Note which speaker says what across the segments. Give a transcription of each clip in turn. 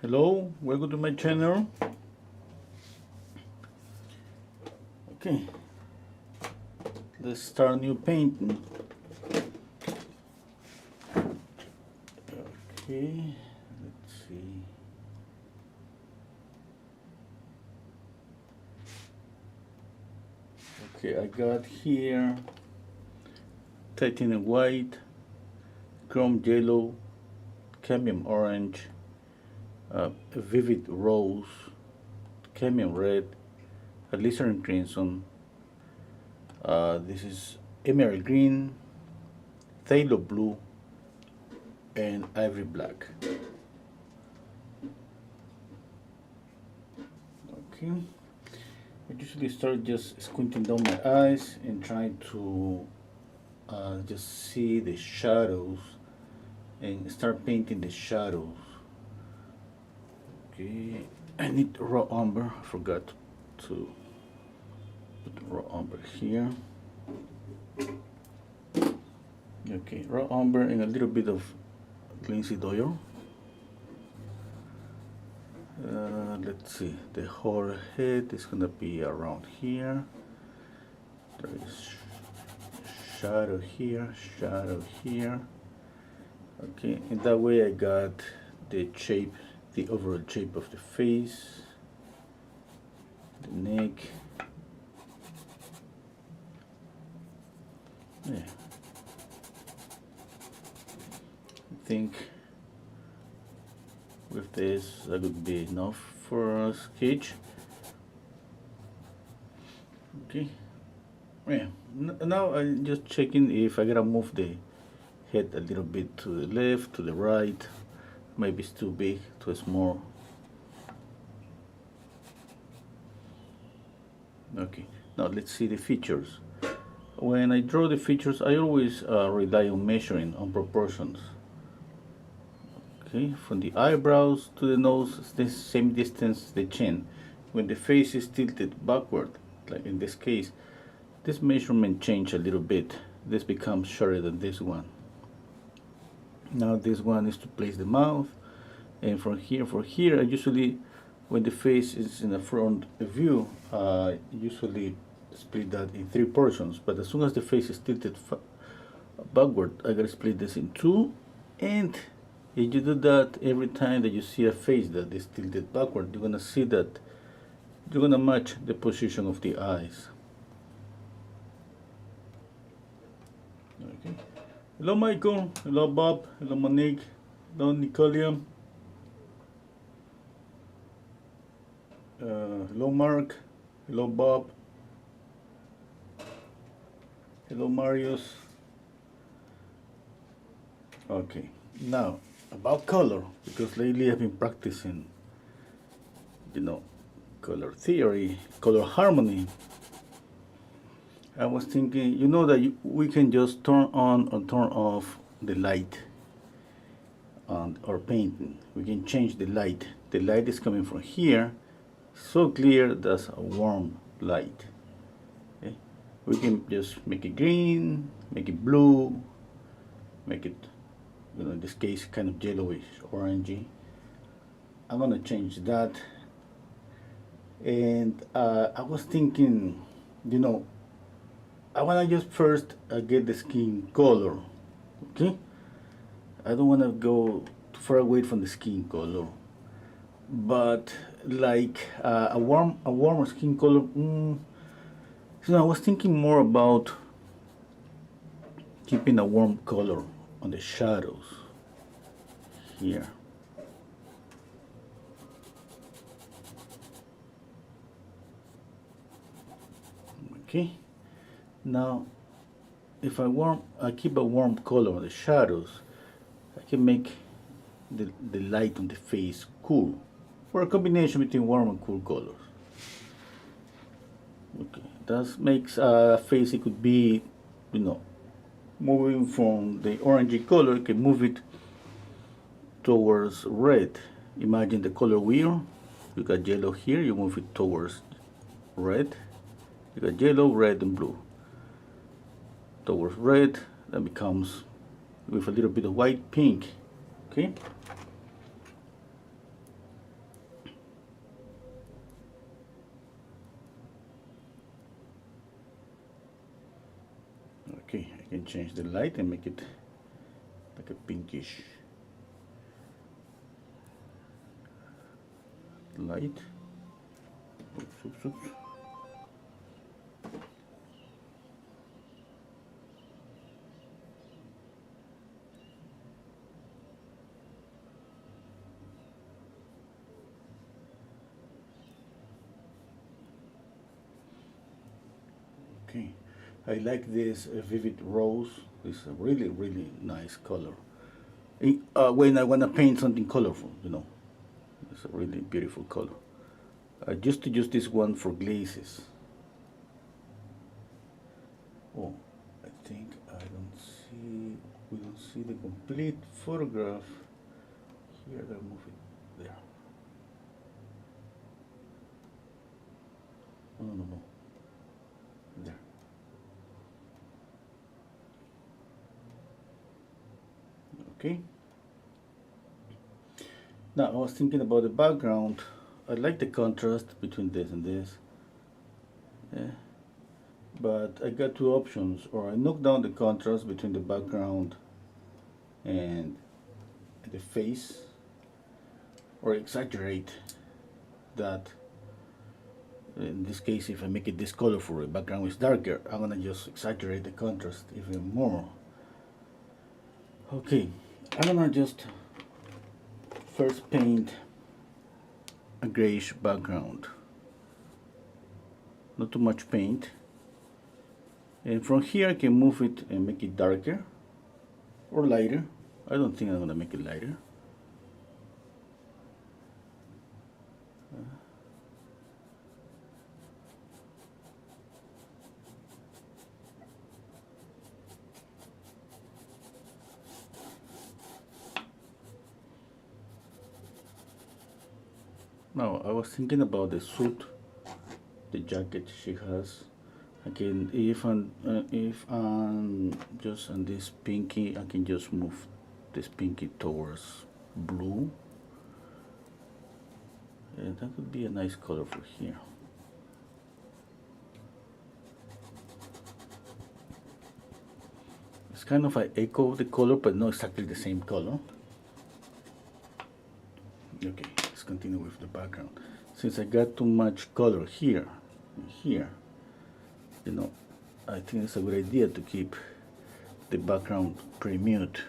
Speaker 1: Hello, welcome to my channel. Okay, let's start new painting. Okay, let's see. Okay, I got here titanium white, chrome yellow, cadmium orange, vivid rose, cadmium red, alizarin crimson. This is emerald green, phthalo blue, and ivory black. Okay, I usually start just squinting down my eyes and trying to just see the shadows and start painting the shadows. Okay, I need raw umber. I forgot to put raw umber here. Okay, raw umber and a little bit of linseed oil. Let's see, the whole head is gonna be around here. There is shadow here, shadow here. Okay, and that way I got the shape, the overall shape of the face, the neck. Yeah. I think with this that would be enough for a sketch. Okay, yeah. Now I'm just checking if I gotta move the head a little bit to the left, to the right. Maybe it's too big, too small. Okay, now let's see the features. When I draw the features, I always rely on measuring, on proportions. Okay, from the eyebrows to the nose, it's the same distance the chin. When the face is tilted backward, like in this case, this measurement change a little bit. This becomes shorter than this one. Now this one is to place the mouth, and from here, I usually, when the face is in the front view, usually split that in 3 portions. But as soon as the face is tilted backward, I gotta split this in 2, and if you do that every time that you see a face that is tilted backward, you're gonna see that you're gonna match the position of the eyes. Okay. Hello Michael, hello Bob, hello Monique, hello Nicolia, hello Mark, hello Bob, hello Marius. Okay, now about color, because lately I've been practicing, color theory, color harmony. I was thinking, that we can just turn on or turn off the light on our painting. We can change the light. The light is coming from here, so clear that's a warm light. Okay? We can just make it green, make it blue, make it, in this case, kind of yellowish, orangey. I'm gonna change that. And I was thinking, I want to just first get the skin color. Okay, I don't want to go too far away from the skin color, but like a warmer skin color. So I was thinking more about keeping a warm color on the shadows here. Okay. Now, if I keep a warm color on the shadows, I can make the light on the face cool, or a combination between warm and cool colors. Okay, that makes a face. It could be, moving from the orangey color. You can move it towards red. Imagine the color wheel. You got yellow here. You move it towards red. You got yellow, red, and blue. Towards red, that becomes with a little bit of white, pink. Okay, Okay, I can change the light and make it like a pinkish light. Oops, oops, oops. Okay, I like this vivid rose. It's a really, really nice color. When I want to paint something colorful, you know, it's a really beautiful color. I used to use this one for glazes. Oh, I think I don't see, we don't see the complete photograph. Here, I move it there. No, no, no. There. Okay. Now, I was thinking about the background. I like the contrast between this and this. Yeah. But I got two options. Or I knock down the contrast between the background and the face, or exaggerate that. In this case, if I make it this colorful, the background is darker, I'm gonna just exaggerate the contrast even more. Okay, I'm gonna just first paint a grayish background. Not too much paint. And from here I can move it and make it darker or lighter. I don't think I'm gonna make it lighter. Now, I was thinking about the suit, the jacket she has. Again, if I'm just on this pinky, I can just move this pinky towards blue. And that would be a nice color for here. It's kind of an echo of the color, but not exactly the same color. Okay, let's continue with the background. Since I got too much color here and here, you know, I think it's a good idea to keep the background pretty mute,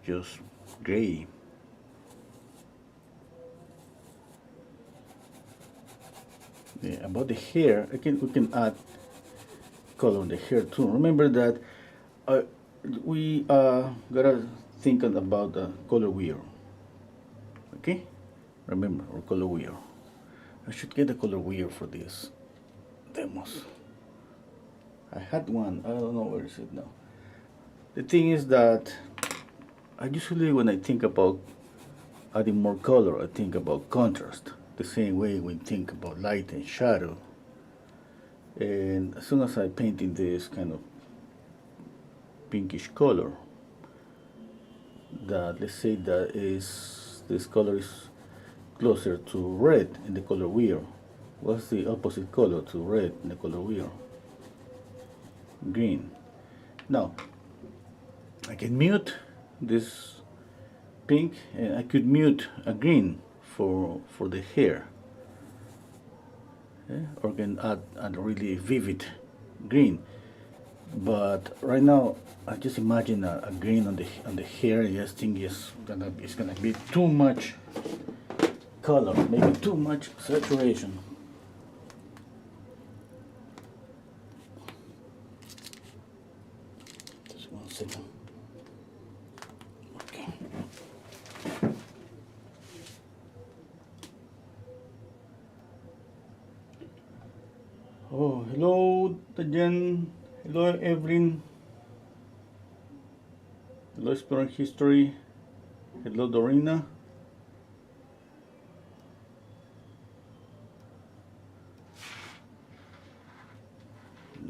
Speaker 1: just gray. Yeah, about the hair, we can add color on the hair too. Remember that we gotta think about the color wheel. Okay, remember our color wheel. I should get a color wheel for this demos. I had one. I don't know where is it now. The thing is that I usually, when I think about adding more color, I think about contrast. The same way we think about light and shadow. And as soon as I paint in this kind of pinkish color, that let's say that is this color is closer to red in the color wheel. What's the opposite color to red in the color wheel? Green. Now I can mute this pink, and I could mute a green for the hair, or can add a really vivid green. But right now I just imagine a green on the hair. I just think it's gonna be too much color, maybe too much saturation. Just 1 second. Okay. Oh, hello, Tajan. Hello, Evelyn. Hello, Exploring History. Hello, Dorina.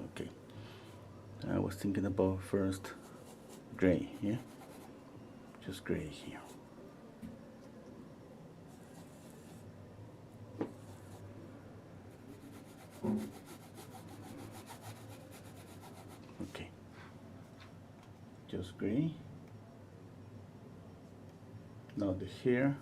Speaker 1: Okay. I was thinking about first gray, yeah? Just gray here. Okay. just gray. Now the hair.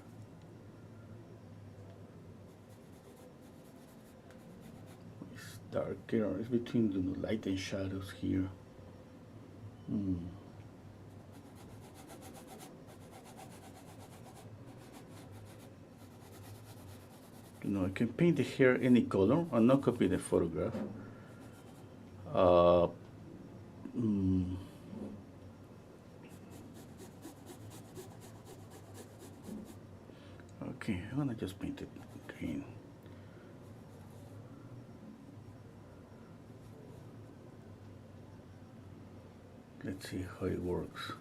Speaker 1: It's darker, it's between the light and shadows here. I can paint the hair any color. I'll not copy the photograph. Okay, I'm gonna just paint it green. Let's see how it works.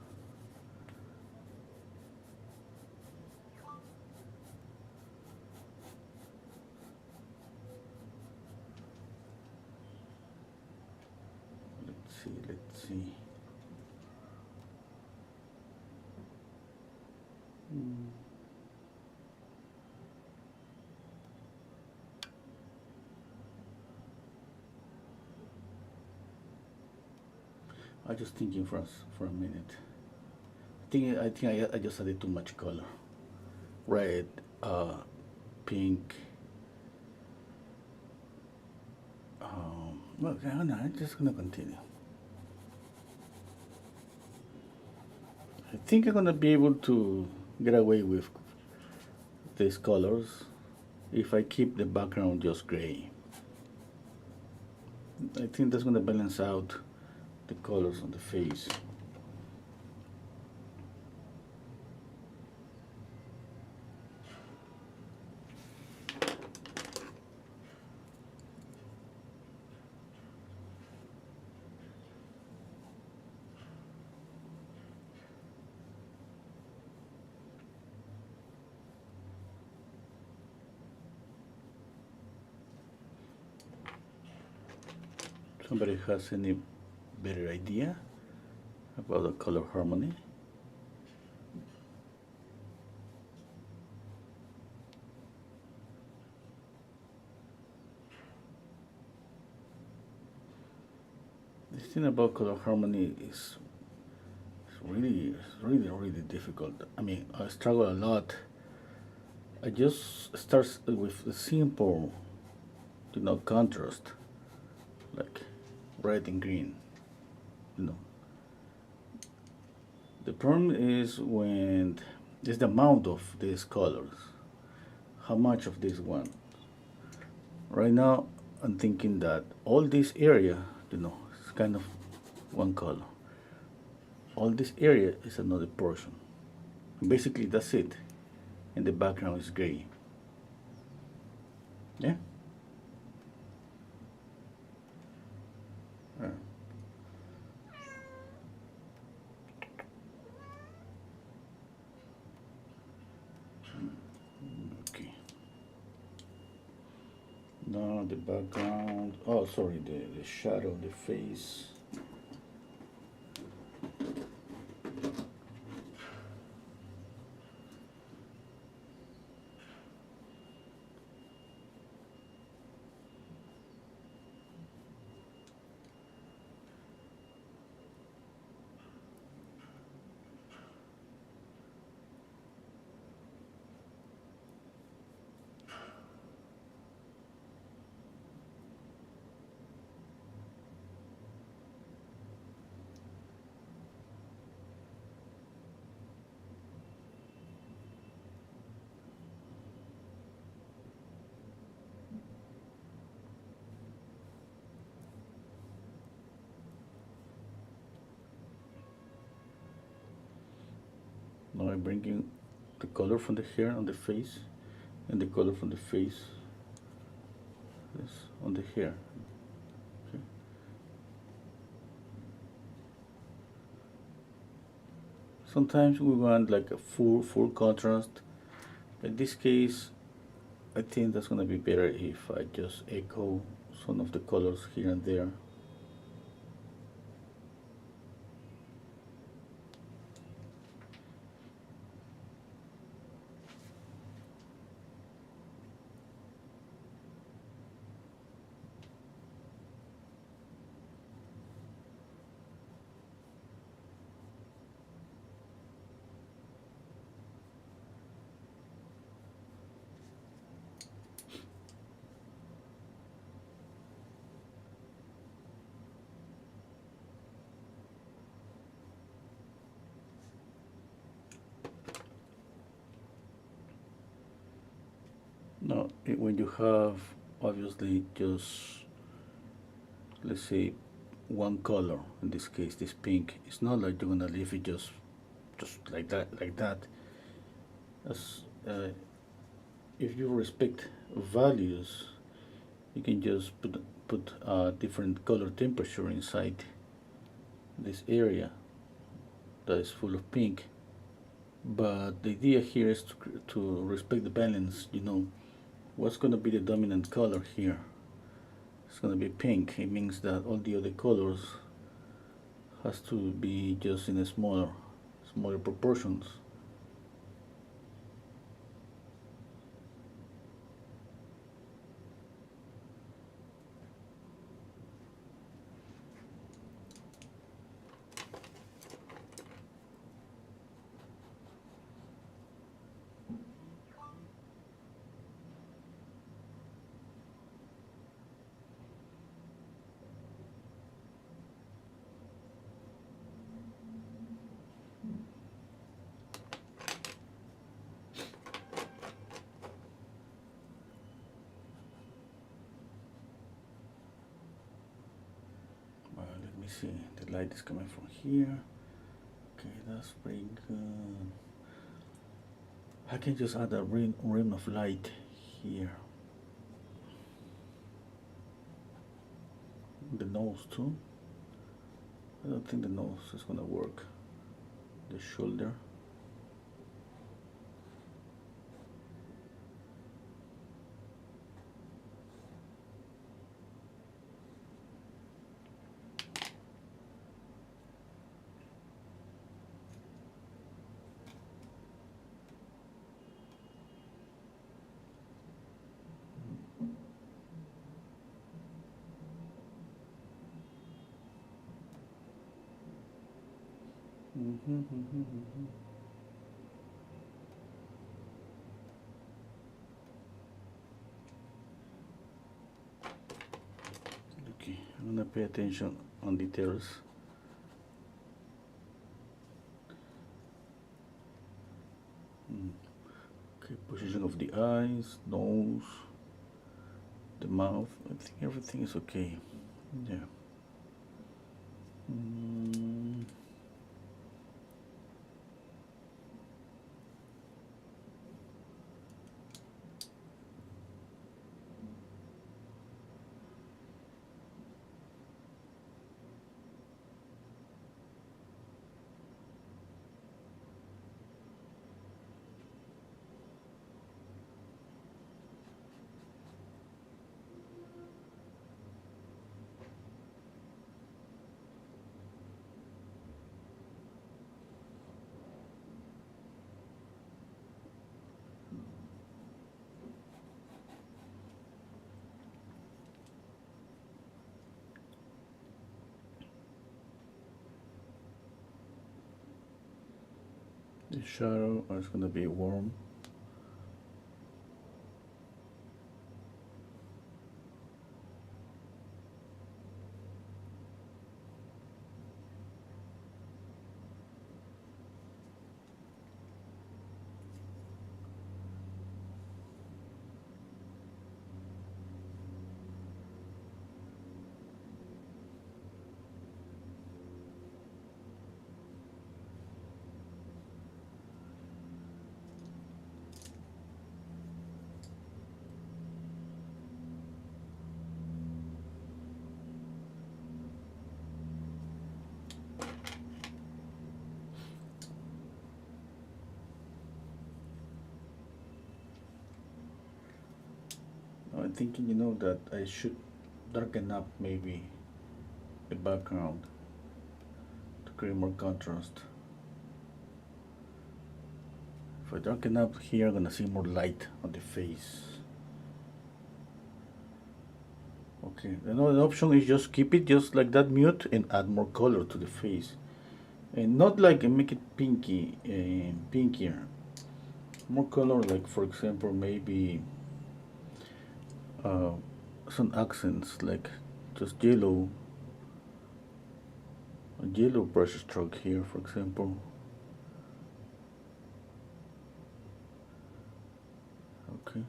Speaker 1: Let's see. I'm just thinking for a minute. I think I just added too much color. Red, pink. Well, I'm just gonna continue. I think I'm gonna be able to get away with these colors if I keep the background just gray. I think that's gonna balance out the colors on the face. Somebody has any better idea about the color harmony? The thing about color harmony is really difficult. I mean, I struggle a lot. I just start with a simple, contrast, like red and green. The problem is when there's the amount of these colors. How much of this one? Right now, I'm thinking that all this area, is kind of one color. All this area is another portion. Basically, that's it. And the background is gray. Yeah? Okay. Now the background, oh sorry, the shadow of the face. Now I'm bringing the color from the hair on the face and the color from the face on the hair. Okay. Sometimes we want like a full contrast. In this case, I think that's gonna be better if I just echo some of the colors here and there. Now, when you have obviously just, let's say, one color, in this case this pink, it's not like you're gonna leave it just like that. As if you respect values, you can just put a different color temperature inside this area that is full of pink. But the idea here is to respect the balance. You know, what's going to be the dominant color here? It's going to be pink. It means that all the other colors has to be just in a smaller proportions. Let me see, the light is coming from here. Okay, that's pretty good. I can just add a rim of light here. The nose too. I don't think the nose is gonna work. The shoulder. Okay, I'm gonna pay attention on details. Okay, position of the eyes, nose, the mouth. I think everything is okay. Yeah. The shadow is going to be warm. I'm thinking, you know, that I should darken up maybe the background to create more contrast. If I darken up here, I'm gonna see more light on the face. Okay, another option is just keep it just like that mute and add more color to the face. And not like make it pinky, pinkier. More color, like for example, maybe some accents, like just yellow, a yellow brush stroke here, for example. Okay.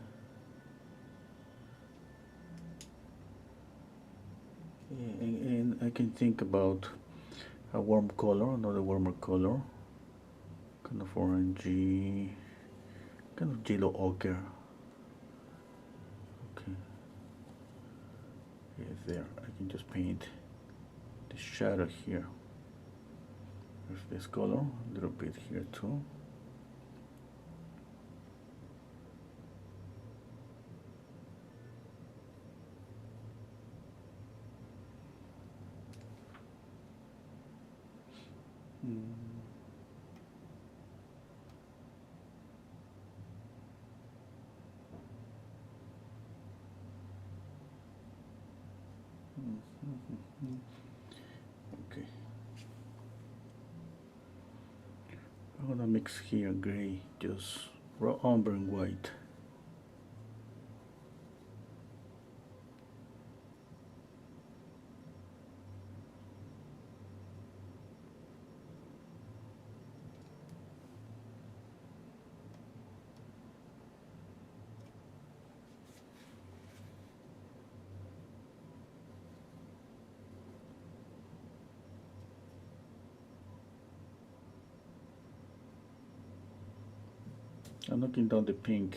Speaker 1: and I can think about a warm color, another warmer color, kind of orangey, kind of yellow ochre. Okay, yes, there. I can just paint the shadow here with this color, a little bit here too. Okay. I'm gonna mix here gray, just raw umber and white. I'm knocking down the pink.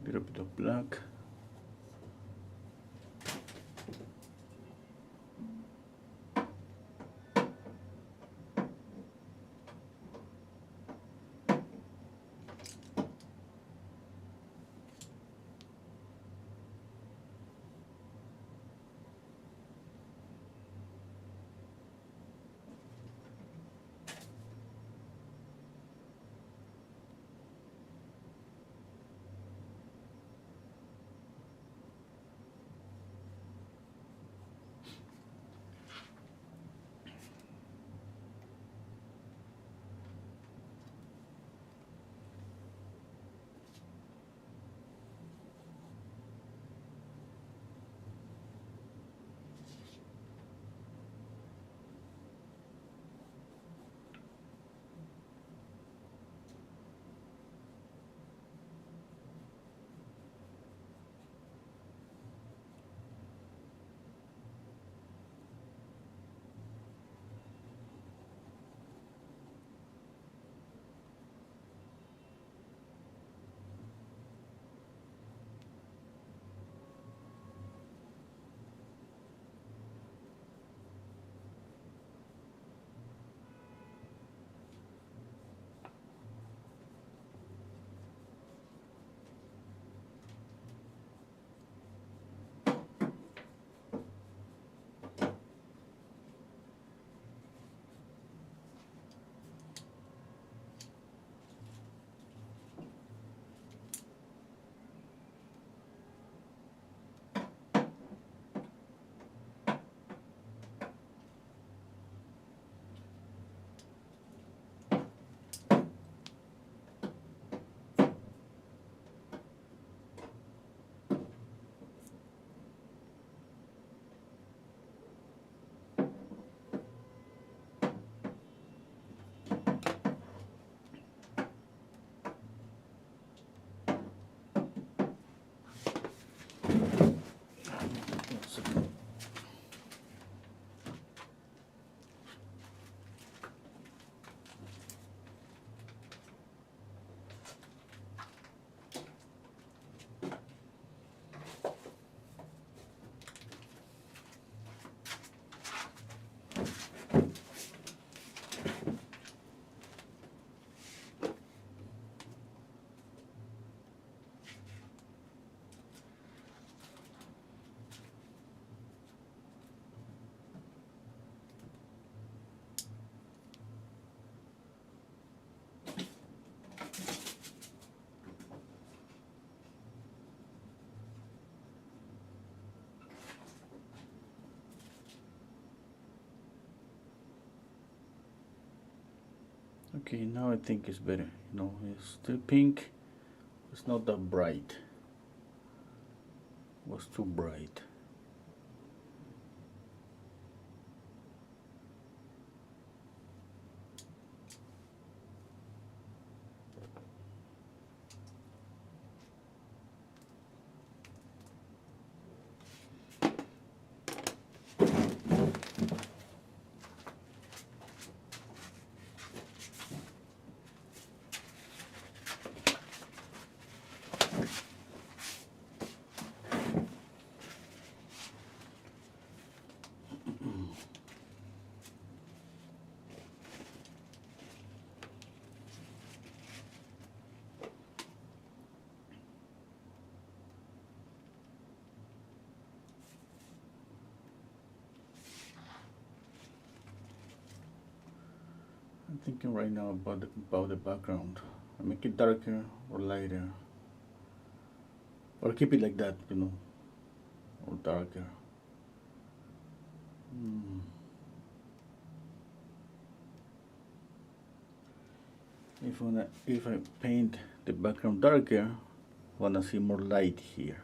Speaker 1: Little bit of black. Okay, now I think it's better. No, it's still pink. It's not that bright. It was too bright. I'm thinking right now about the background. I make it darker or lighter, or keep it like that, or darker. If I paint the background darker, I wanna see more light here,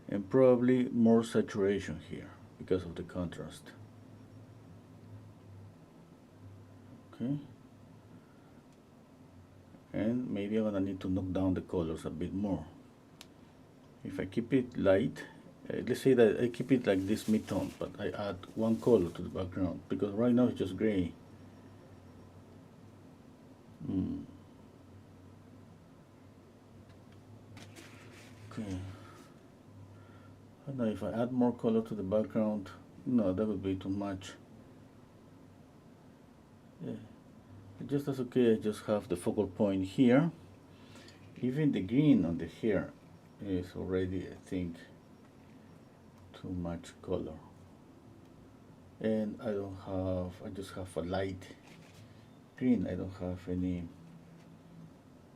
Speaker 1: and probably more saturation here because of the contrast. Okay. And maybe I'm gonna need to knock down the colors a bit more. If I keep it light, let's say that I keep it like this mid-tone, but I add one color to the background because right now it's just gray. Okay. I don't know if I add more color to the background. No, that would be too much. Yeah. Just as okay, I just have the focal point here. Even the green on the hair is already, I think, too much color. And I just have a light green. I don't have any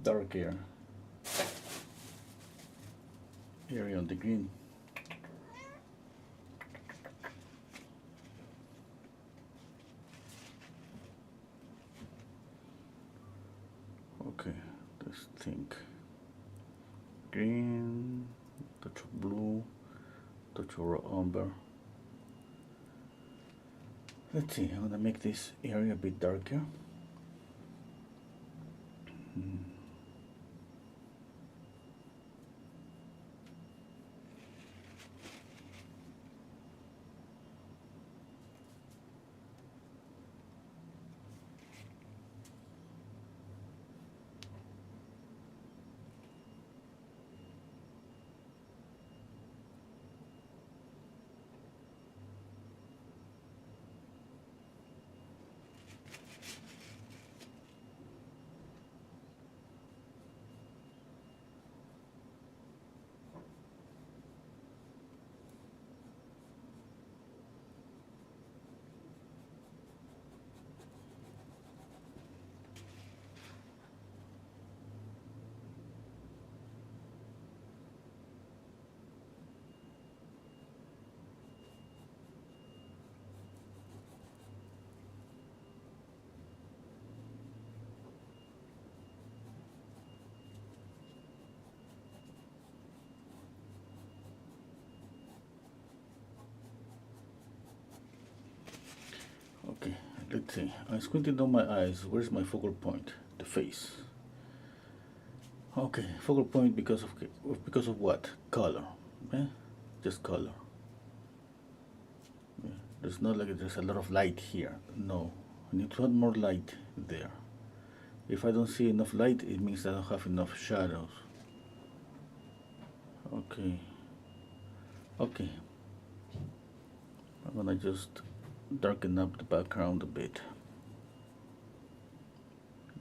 Speaker 1: dark area on the green. Okay, let's think. Green, touch of blue, touch of umber. Let's see, I'm gonna make this area a bit darker. Okay, let's see. I'm squinting down my eyes. Where's my focal point? The face. Okay, focal point because of what? Color. Okay? Just color. Yeah. There's not like there's a lot of light here. No, I need to add more light there. If I don't see enough light, it means I don't have enough shadows. Okay. Okay. I'm gonna just darken up the background a bit.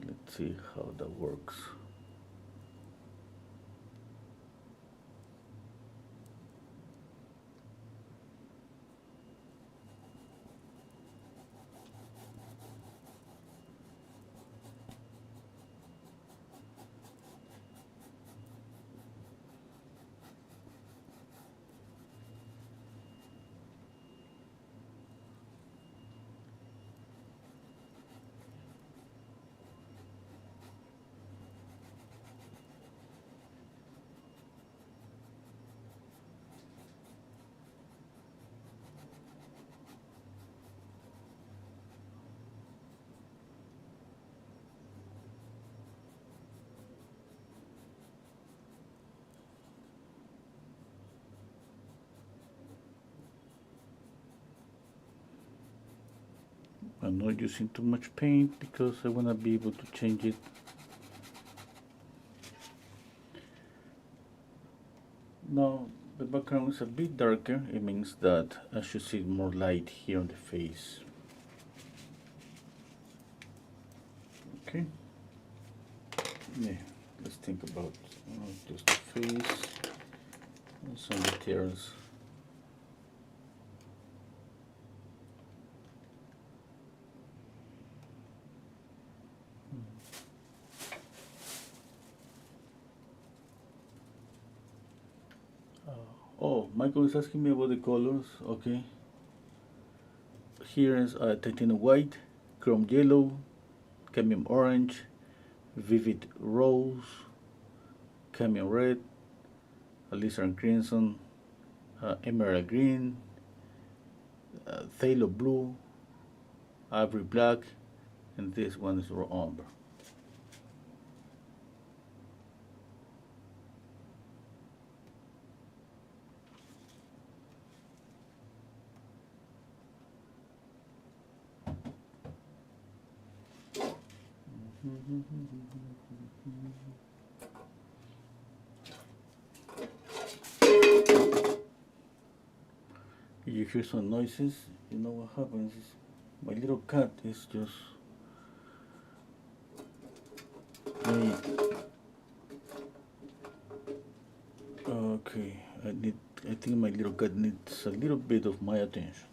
Speaker 1: Let's see how that works. I'm not using too much paint because I want to be able to change it. Now the background is a bit darker. It means that I should see more light here on the face. Okay. Yeah, let's think about just the face and some details. Oh, Michael is asking me about the colors. Okay. Here is titanium white, chrome yellow, cadmium orange, vivid rose, cadmium red, alizarin crimson, emerald green, phthalo blue, ivory black, and this one is raw umber. If you hear some noises, you know what happens is my little cat is just okay. I think my little cat needs a little bit of my attention.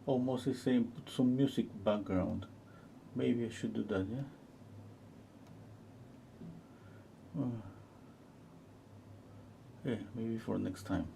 Speaker 1: almost the same. Put some music background. Maybe I should do that, yeah? Yeah, maybe for next time.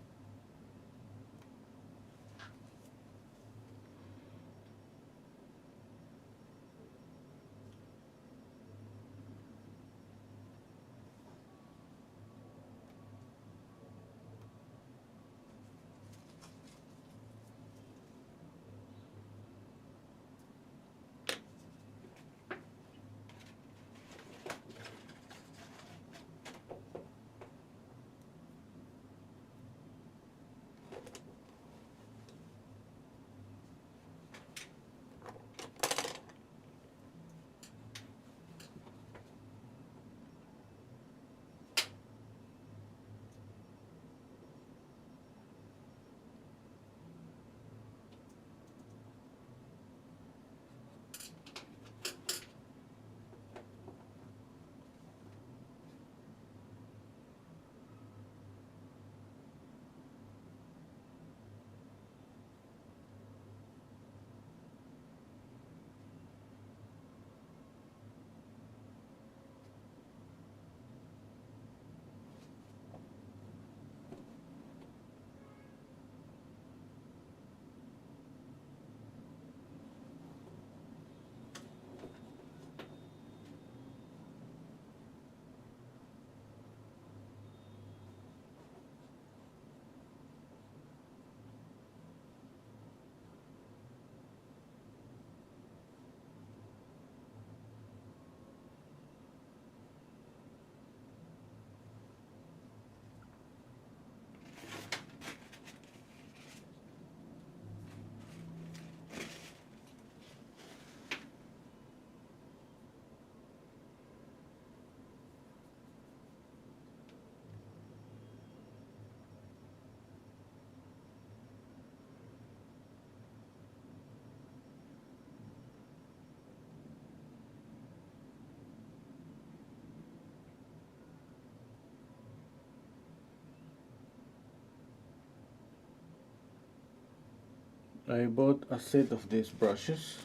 Speaker 1: I bought a set of these brushes.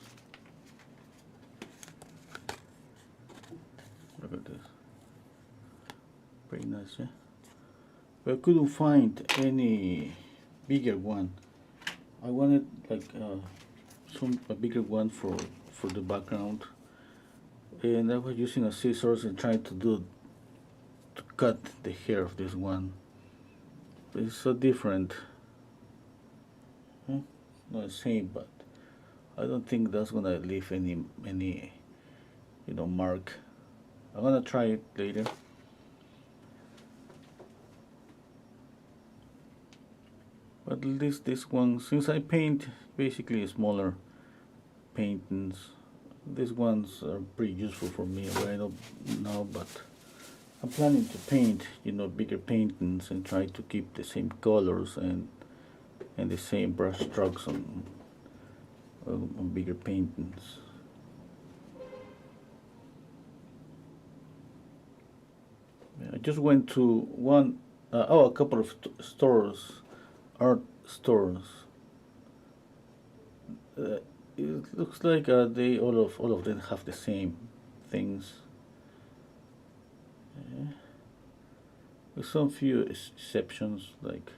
Speaker 1: Look at this. Pretty nice, yeah? But I couldn't find any bigger one. I wanted like a bigger one for the background, and I was using a scissors and trying to cut the hair of this one. But it's so different. Not the same, but I don't think that's gonna leave any mark. I'm gonna try it later. But at least this one, since I paint basically smaller paintings, these ones are pretty useful for me right now. But I'm planning to paint, bigger paintings and try to keep the same colors and the same brush strokes on bigger paintings. I just went to a couple of stores, art stores. It looks like they all of them have the same things, with some few exceptions. Like,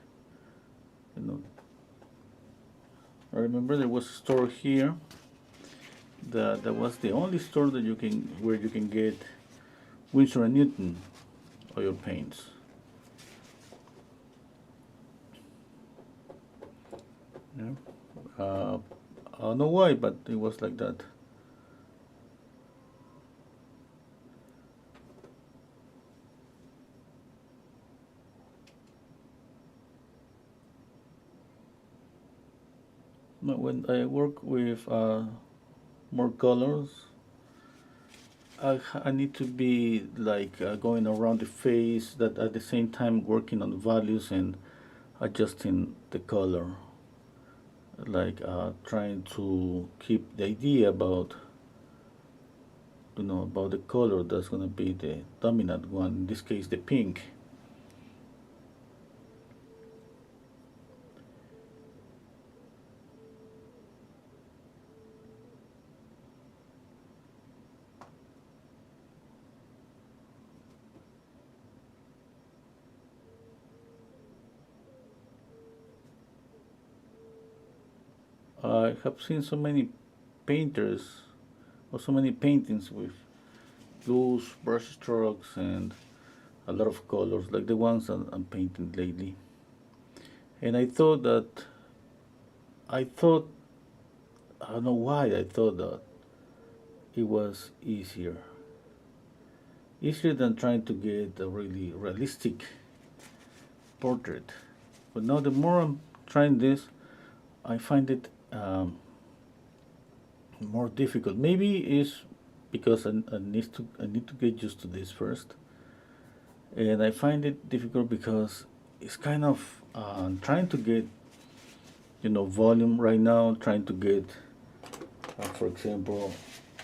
Speaker 1: I remember there was a store here that was the only store where you can get Winsor and Newton oil paints. Yeah. I don't know why, but it was like that. But when I work with more colors, I need to be like going around the face, that at the same time working on values and adjusting the color, like trying to keep the idea about about the color that's going to be the dominant one, in this case the pink. I have seen so many painters or so many paintings with blues, brush strokes, and a lot of colors, like the ones I'm painting lately. And I thought, I don't know why I thought that it was easier than trying to get a really realistic portrait. But now, the more I'm trying this, I find it more difficult. Maybe it's because I need to get used to this first, and I find it difficult because it's kind of trying to get volume right now, trying to get for example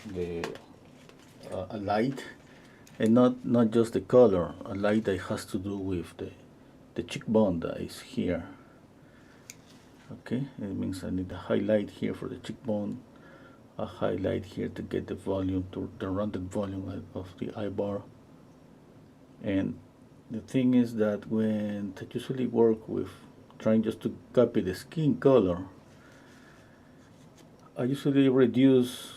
Speaker 1: the a light, and not just the color, a light that has to do with the cheekbone that is here. Okay, it means I need a highlight here for the cheekbone, a highlight here to get the volume, to the rounded volume of the eyeball. And the thing is that when I usually work with trying just to copy the skin color, I usually reduce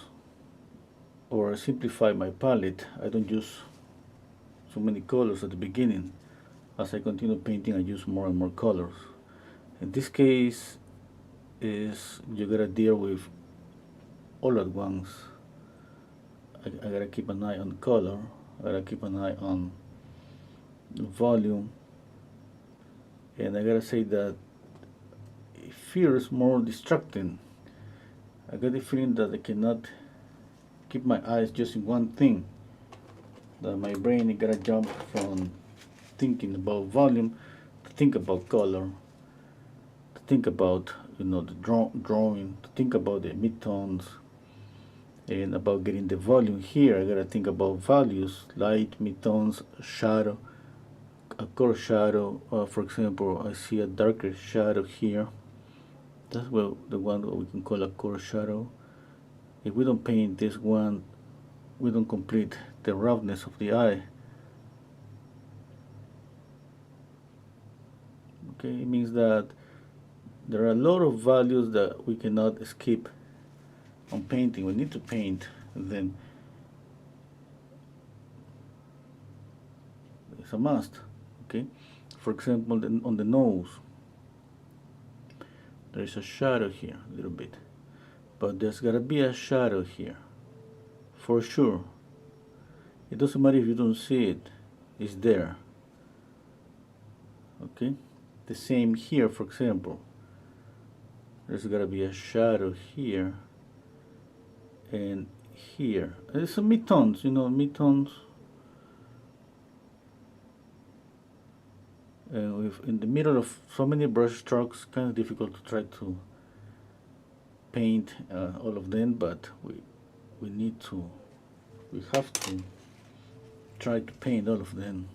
Speaker 1: or simplify my palette. I don't use so many colors at the beginning. As I continue painting, I use more and more colors. In this case, is you gotta deal with all at once. I gotta keep an eye on color. I gotta keep an eye on volume, and I gotta say that it feels more distracting. I got the feeling that I cannot keep my eyes just in one thing. That my brain is gonna jump from thinking about volume to think about color, to think about the drawing, to think about the midtones, and about getting the volume here. I gotta think about values, light, midtones, shadow, a core shadow. For example, I see a darker shadow here. That's the one that we can call a core shadow. If we don't paint this one, we don't complete the roughness of the eye. Okay, it means that there are a lot of values that we cannot skip on painting. We need to paint, and then it's a must. Okay, for example, on the nose, there is a shadow here, a little bit, but there's gotta be a shadow here, for sure. It doesn't matter if you don't see it; it's there. Okay, the same here, for example. There's gotta be a shadow here and here. It's some midtones, midtones. In the middle of so many brush strokes, kind of difficult to try to paint all of them, but we need to, we have to try to paint all of them.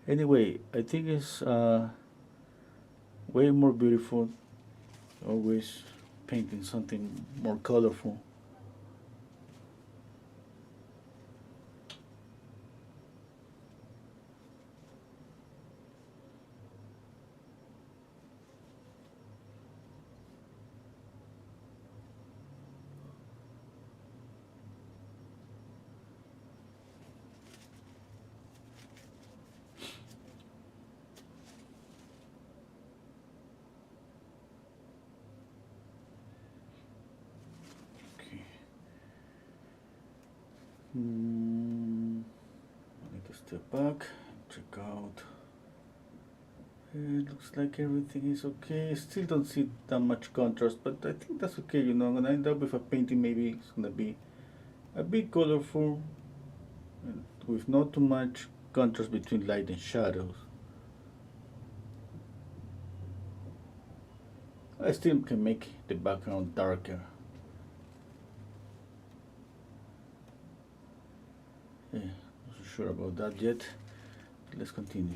Speaker 1: Anyway, I think it's way more beautiful always painting something more colorful. Okay. I need to step back, check out. It looks like everything is okay. Still don't see that much contrast, but I think that's okay. I'm gonna end up with a painting. Maybe it's gonna be a bit colorful, and with not too much contrast between light and shadows. I still can make the background darker. Yeah, not so sure about that yet. Let's continue.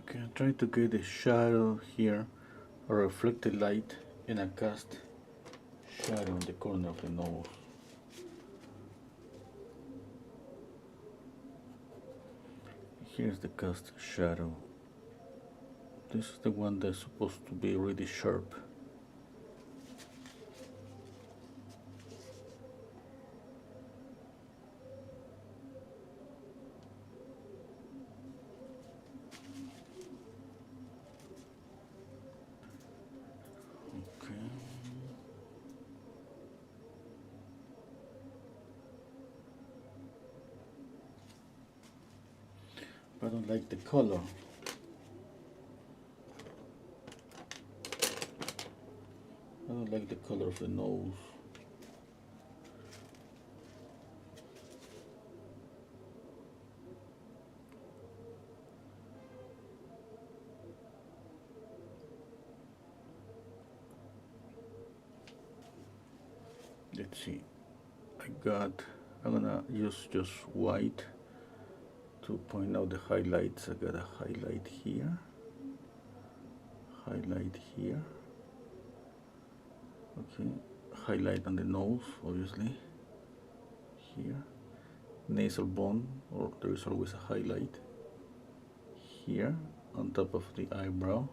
Speaker 1: Okay, I'm trying to get a shadow here, a reflected light, and a cast shadow in the corner of the nose. Here's the cast shadow. This is the one that's supposed to be really sharp. Okay. I don't like the color. I don't like the color of the nose. Let's see. I'm gonna use just white to point out the highlights. I got a highlight here, highlight here. Okay, highlight on the nose, obviously. Here, nasal bone, or there is always a highlight. Here, on top of the eyebrow.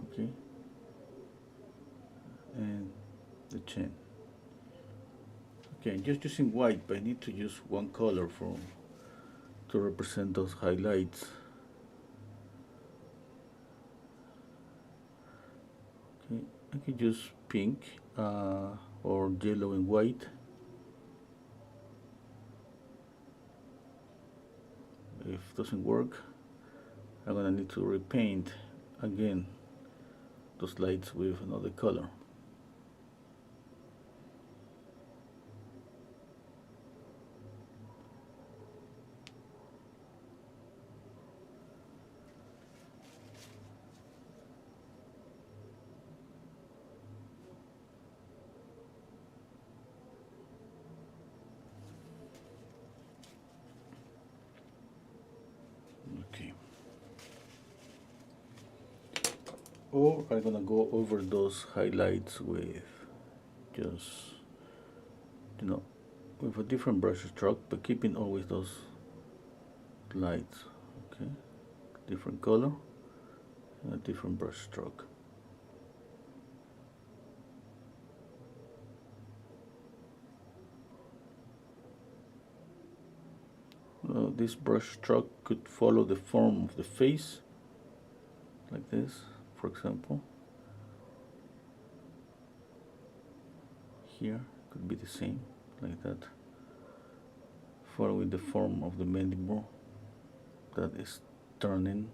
Speaker 1: Okay, and the chin. Okay, I'm just using white, but I need to use one color to represent those highlights. Okay, I can use pink or yellow and white. If it doesn't work, I'm gonna need to repaint again those lights with another color. Okay. Or I'm gonna go over those highlights with just, you know, with a different brush stroke, but keeping always those lights. Okay, different color and a different brush stroke. This brush stroke could follow the form of the face, like this, for example. Here could be the same, like that, following the form of the mandible that is turning.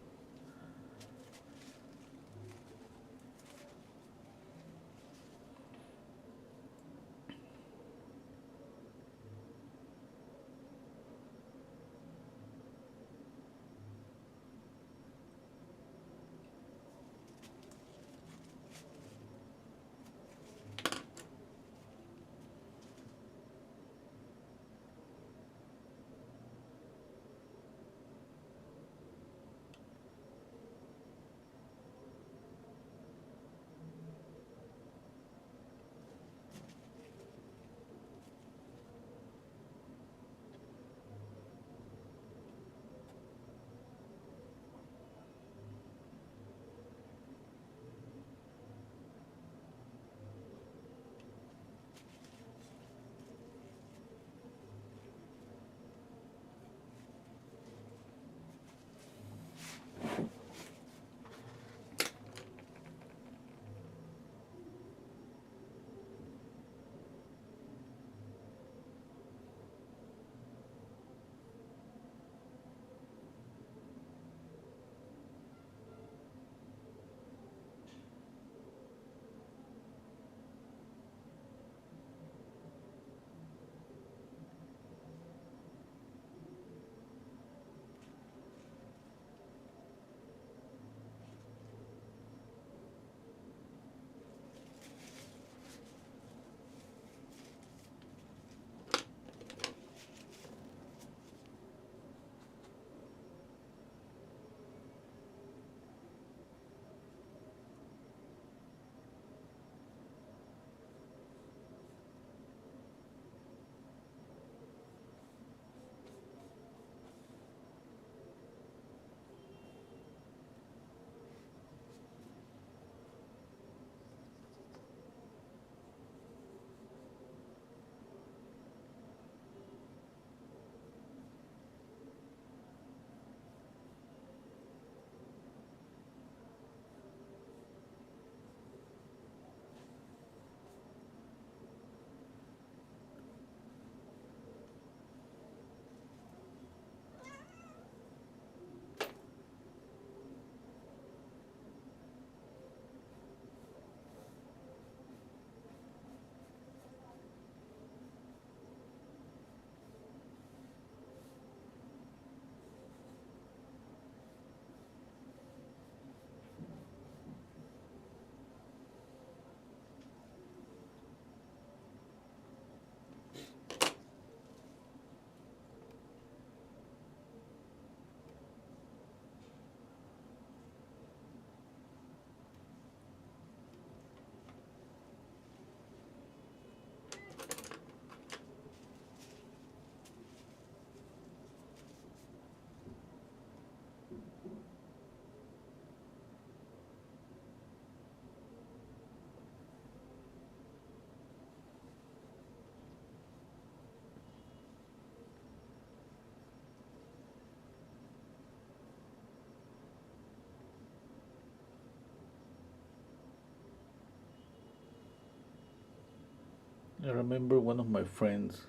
Speaker 1: I remember one of my friends,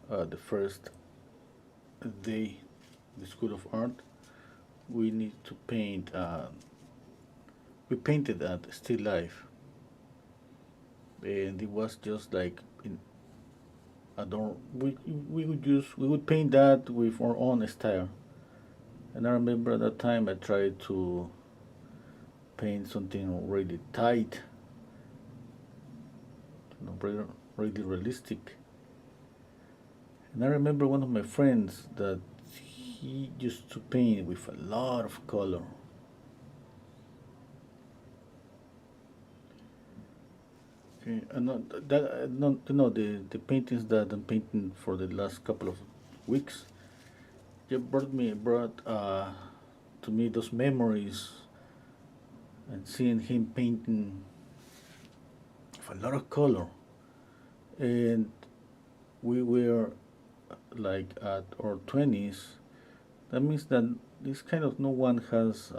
Speaker 1: the first day in the School of Art, we need to paint. We painted at still life, and it was just like in I don't. We would paint that with our own style. And I remember at that time I tried to paint something really tight, really, really realistic. And I remember one of my friends that he used to paint with a lot of color. Okay, and not the paintings that I'm painting for the last couple of weeks. It brought to me those memories and seeing him painting with a lot of color, and we were like at our 20s. That means that this kind of no one has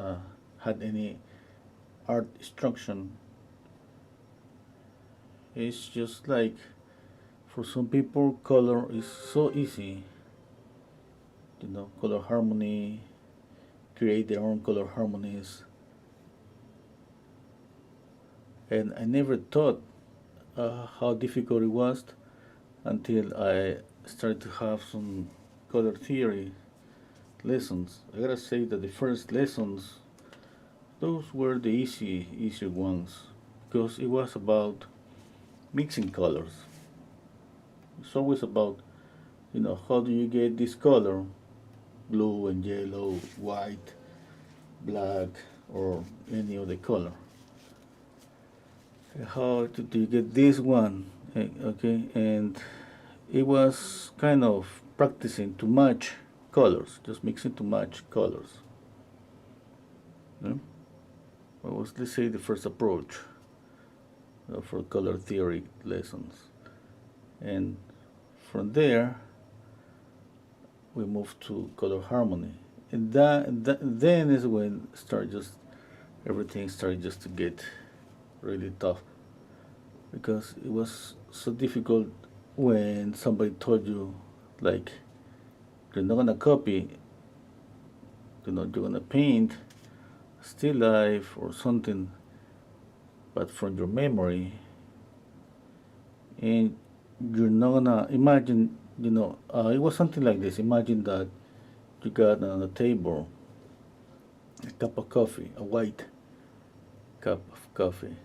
Speaker 1: had any art instruction. It's just like for some people, color is so easy. Color harmony, create their own color harmonies. And I never thought how difficult it was until I started to have some color theory lessons. I gotta say that the first lessons, those were the easier ones, because it was about mixing colors. It's always about, how do you get this color, blue and yellow, white, black, or any other color. How do you get this one? Okay, and it was kind of practicing to match colors, just mixing to match colors. Yeah? What was, let's say, the first approach for color theory lessons. And from there, we moved to color harmony. And then is when everything started just to get really tough, because it was so difficult when somebody told you, like, you're not gonna copy, you're gonna paint still life or something, but from your memory, and you're not gonna imagine, it was something like this. Imagine that you got on a table a cup of coffee, a white cup of coffee,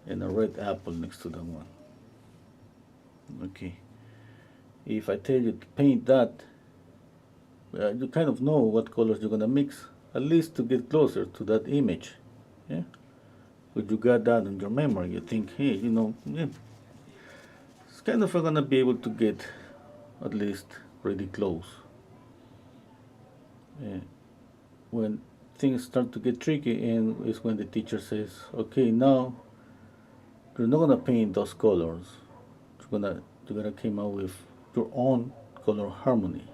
Speaker 1: and a red apple next to that one. Okay. If I tell you to paint that, you kind of know what colors you're gonna mix, at least to get closer to that image. Yeah. But you got that in your memory. You think, hey, yeah, it's kind of gonna be able to get at least really close. Yeah. When things start to get tricky, and is when the teacher says, okay, now you're not gonna paint those colors. You're gonna come out with your own color harmony.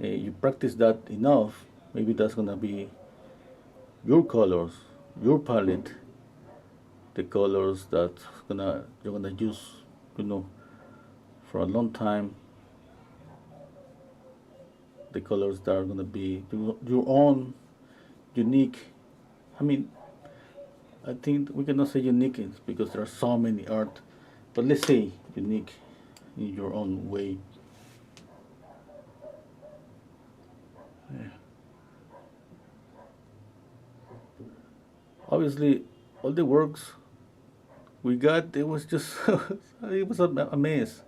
Speaker 1: You practice that enough, maybe that's gonna be your colors, your palette, the colors that you're gonna use, for a long time. The colors that are gonna be your own unique. I mean, I think we cannot say unique because there are so many art, but let's say unique in your own way. Yeah. Obviously, all the works we got, it was just it was a mess.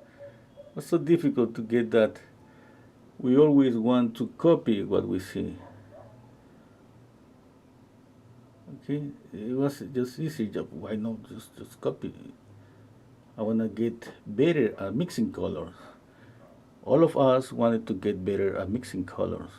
Speaker 1: It was so difficult to get that. We always want to copy what we see. Okay, it was just easy. Why not just copy? I wanna get better at mixing colors. All of us wanted to get better at mixing colors.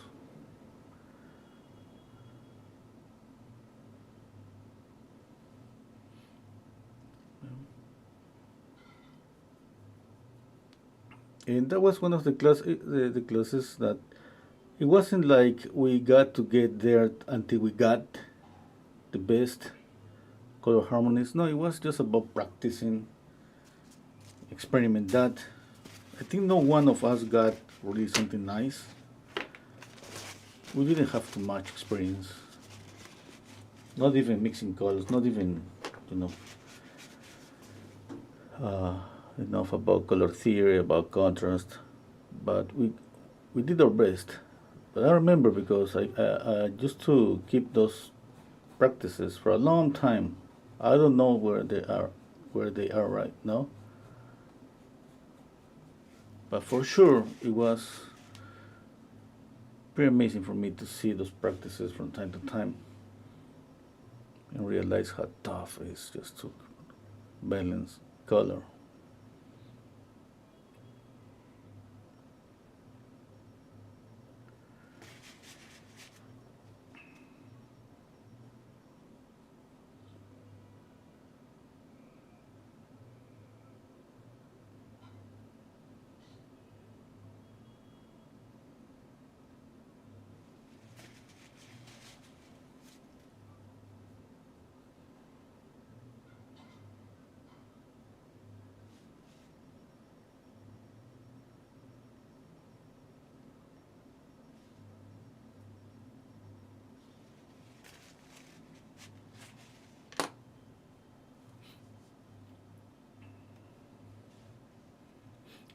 Speaker 1: And that was one of the classes that it wasn't like we got to get there until we got the best. color harmonies. No, it was just about practicing, experiment that. I think no one of us got really something nice. We didn't have too much experience. Not even mixing colors, not even, you know, enough about color theory, about contrast. But we did our best. But I remember because I used to keep those practices for a long time. I don't know where they are right now. But for sure, it was pretty amazing for me to see those practices from time to time and realize how tough it is just to balance color.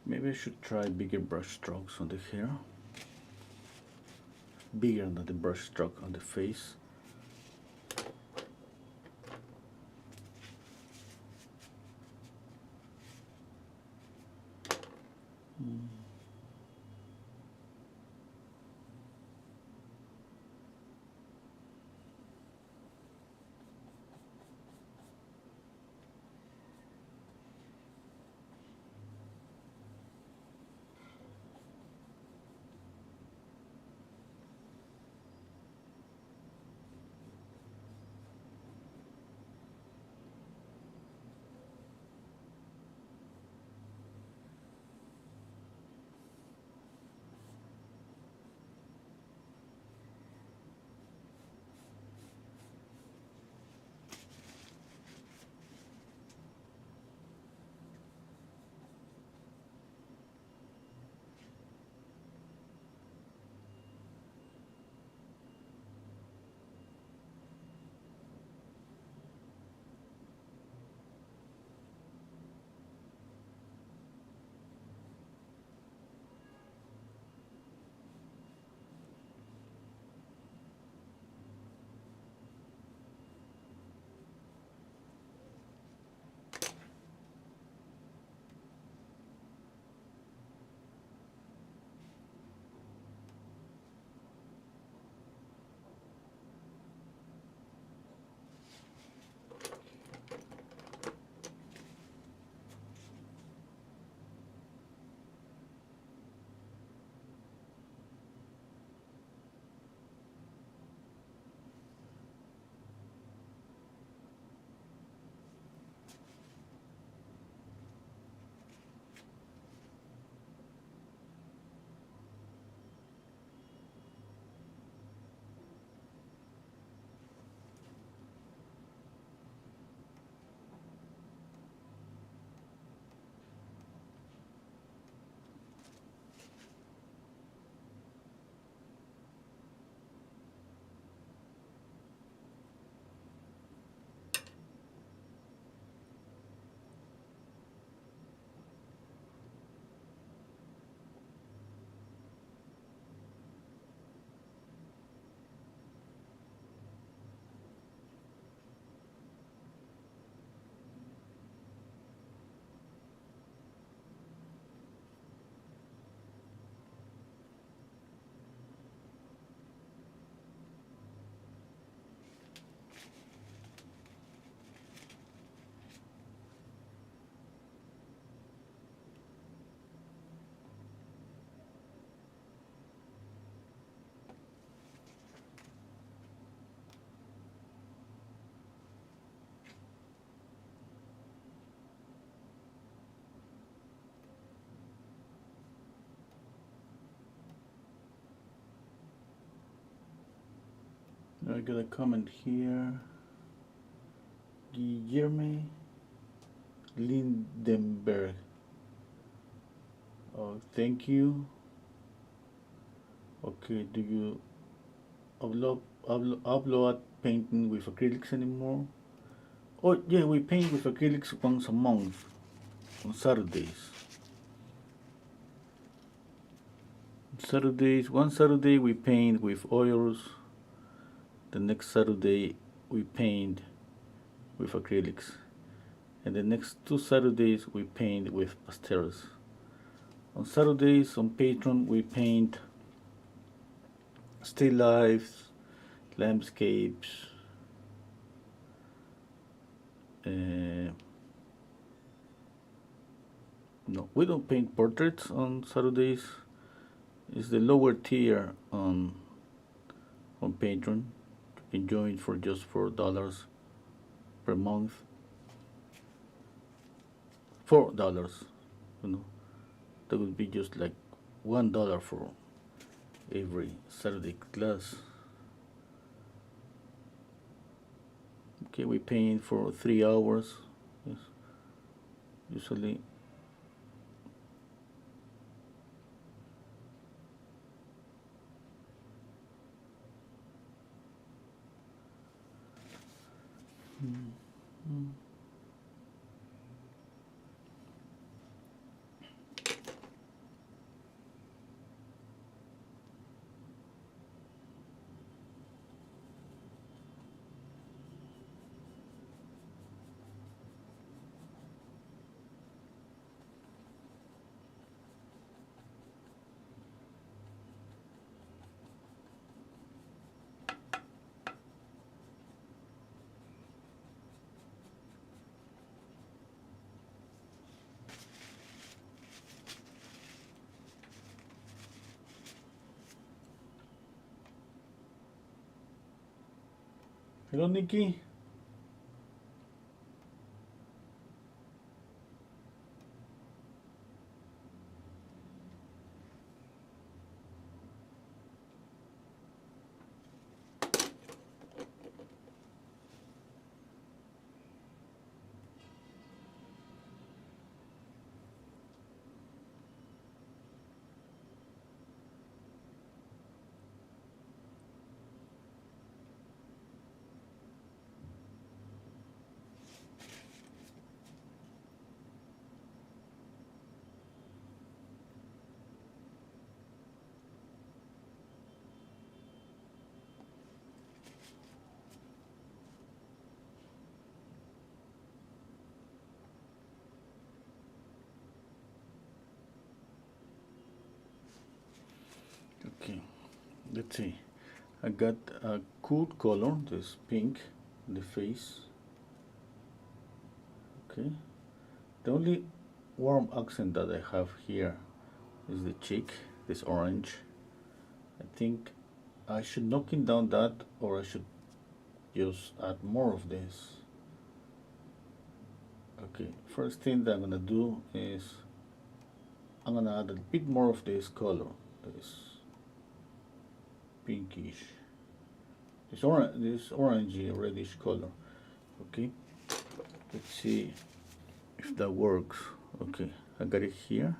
Speaker 1: Maybe I should try bigger brush strokes on the hair, bigger than the brush stroke on the face. I got a comment here. Guillermo Lindenberg. Oh, thank you. Okay, do you upload painting with acrylics anymore? Oh yeah, we paint with acrylics once a month on Saturdays. One Saturday we paint with oils. The next Saturday we paint with acrylics. And the next 2 Saturdays we paint with pastels. On Saturdays on Patreon we paint still lifes, landscapes, no, we don't paint portraits on Saturdays. It's the lower tier on Patreon. You can join for just $4 per month. $4, you know. That would be just like $1 for every Saturday class. Okay, we paint for 3 hours. Yes. Usually. Hello, Nikki. Okay, let's see. I got a cool color, this pink, in the face. Okay. The only warm accent that I have here is the cheek, this orange. I think I should knocking down that, or I should just add more of this. Okay, first thing that I'm gonna do is I'm gonna add a bit more of this color, this pinkish, this orangey reddish color. Okay, let's see if that works. Okay, I got it here.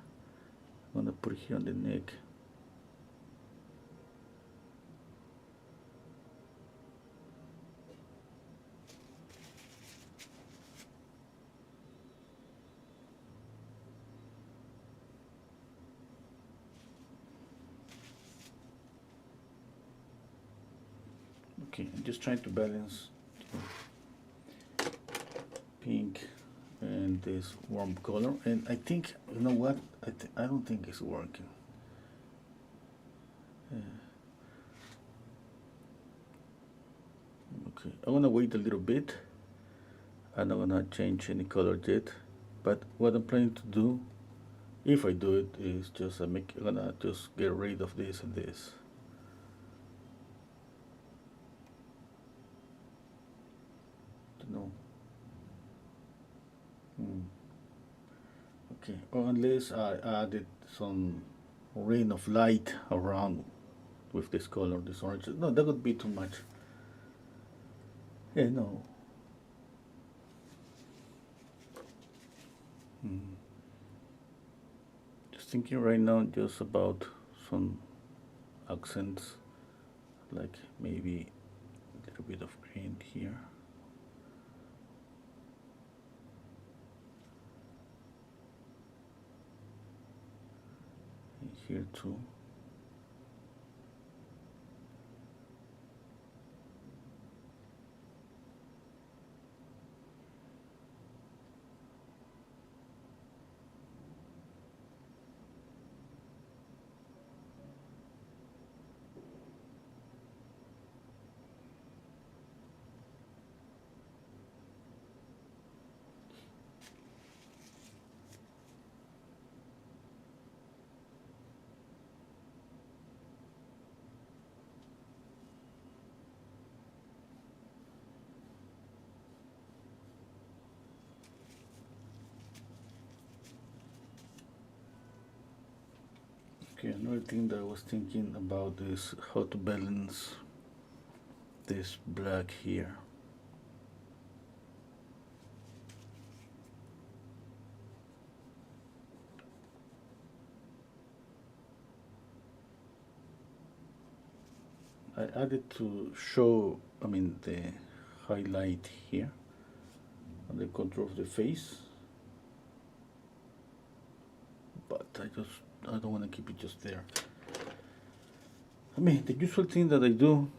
Speaker 1: I'm gonna put it here on the neck. Okay, I'm just trying to balance pink and this warm color, and I think, you know what, I don't think it's working. Okay, I'm gonna wait a little bit. I'm not gonna change any color yet, but what I'm planning to do, if I do it, is just I'm gonna just get rid of this and this. No. Okay, or unless I added some rain of light around with this color, this orange. No, that would be too much. Yeah, no. Just thinking right now just about some accents, like maybe a little bit of green here. And here too. Okay, another thing that I was thinking about is how to balance this black here. I added to show, the highlight here on the contour of the face, but I don't want to keep it just there. The usual thing that I do,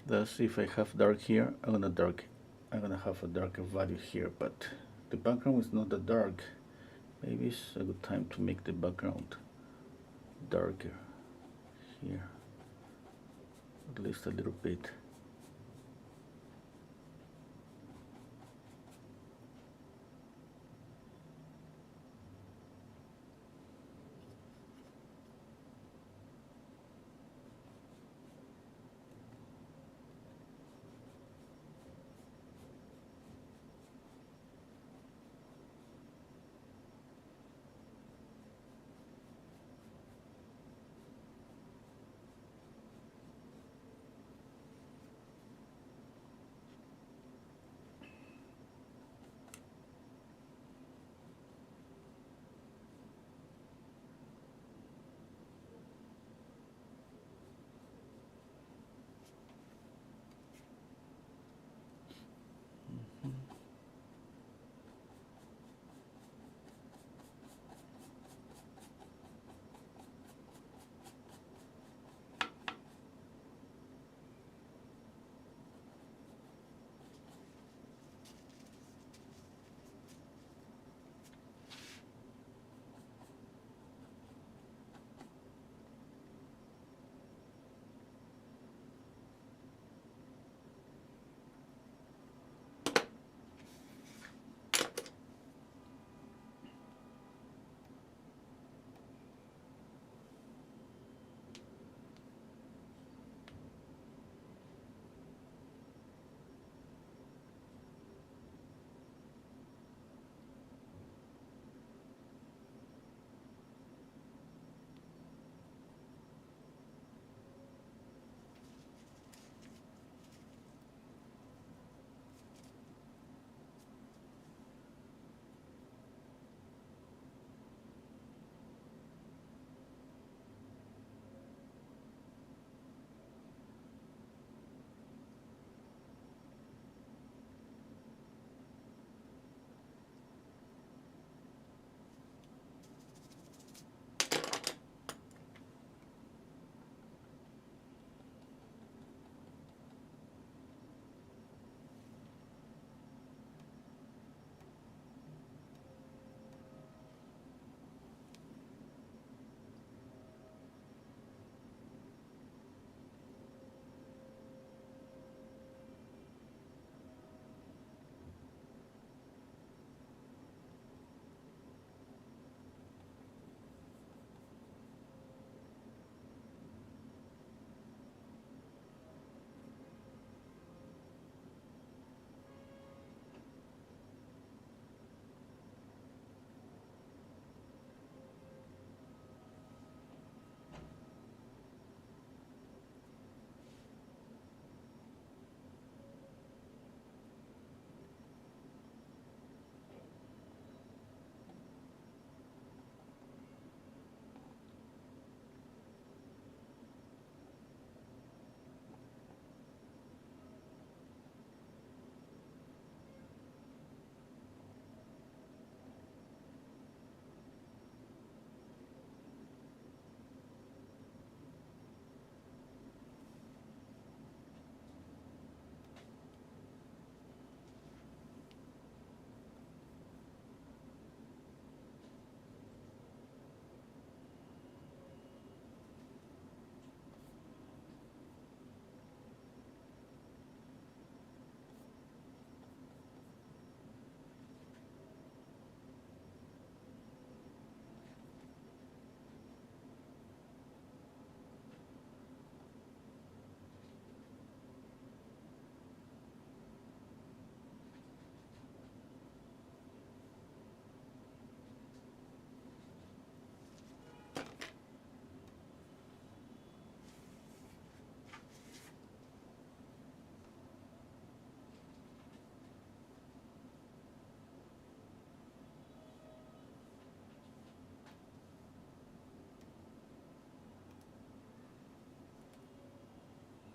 Speaker 1: that's if I have dark here, I'm gonna have a darker value here, but the background is not that dark. Maybe it's a good time to make the background darker here, at least a little bit.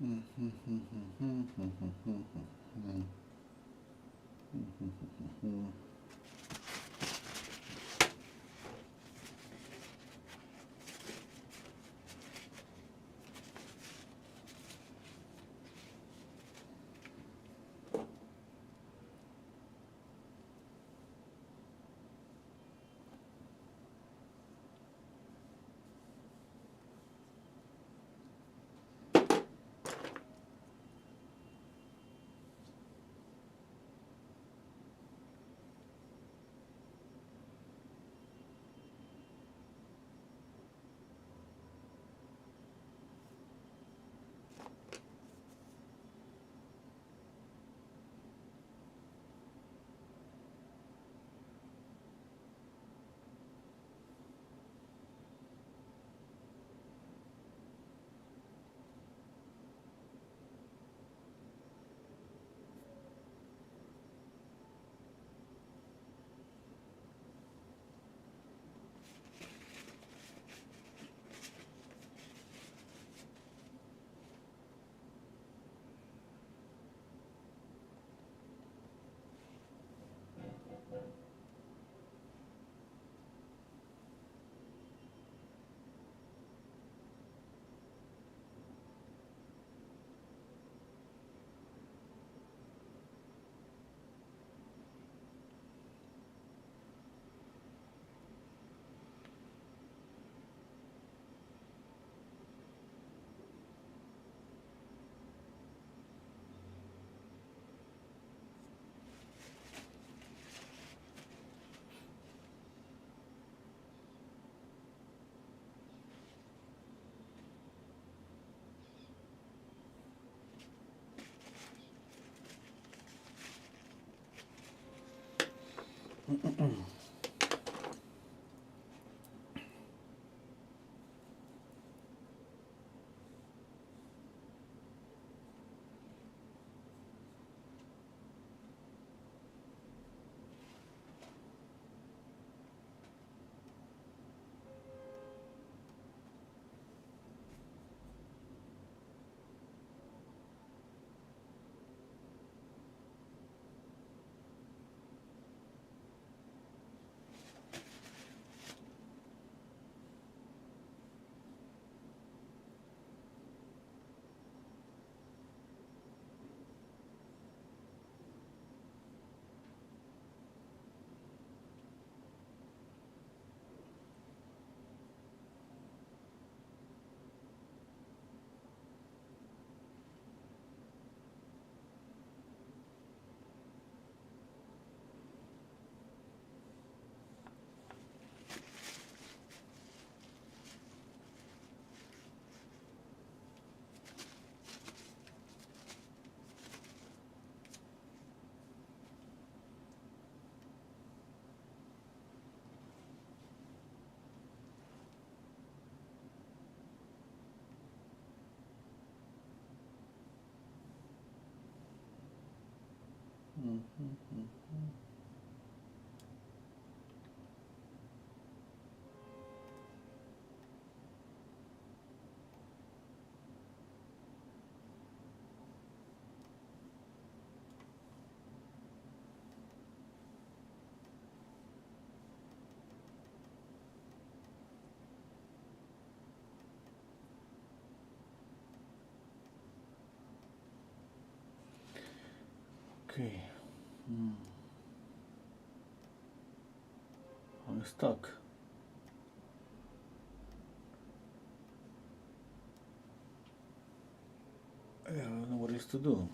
Speaker 1: Okay. I'm stuck. I don't know what else to do.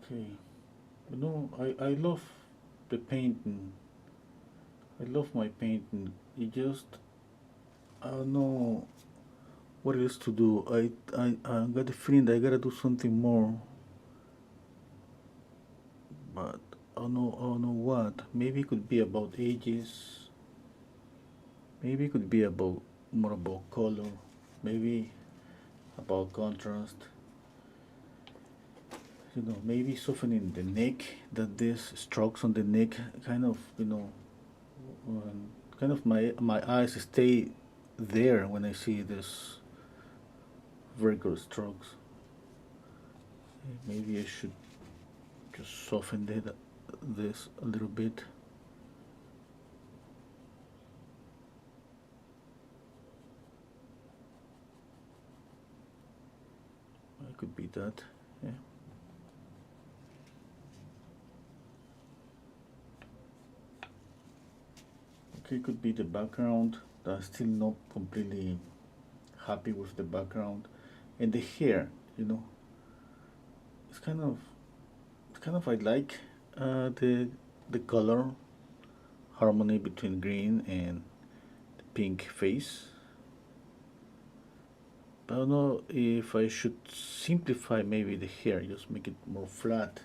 Speaker 1: Okay, you know, I love the painting. I love my painting. It just, I don't know what else to do. I got the feeling that I gotta do something more, but I don't know what. Maybe it could be about ages. Maybe it could be about more about color. Maybe about contrast. You know, maybe softening the neck. That these strokes on the neck kind of, you know, kind of my eyes stay there when I see this vertical strokes. Maybe I should just soften this a little bit. It could be that. Yeah. Okay, could be the background. I'm still not completely happy with the background, and the hair. You know, it's kind of I like the color harmony between green and the pink face. But I don't know if I should simplify maybe the hair, just make it more flat.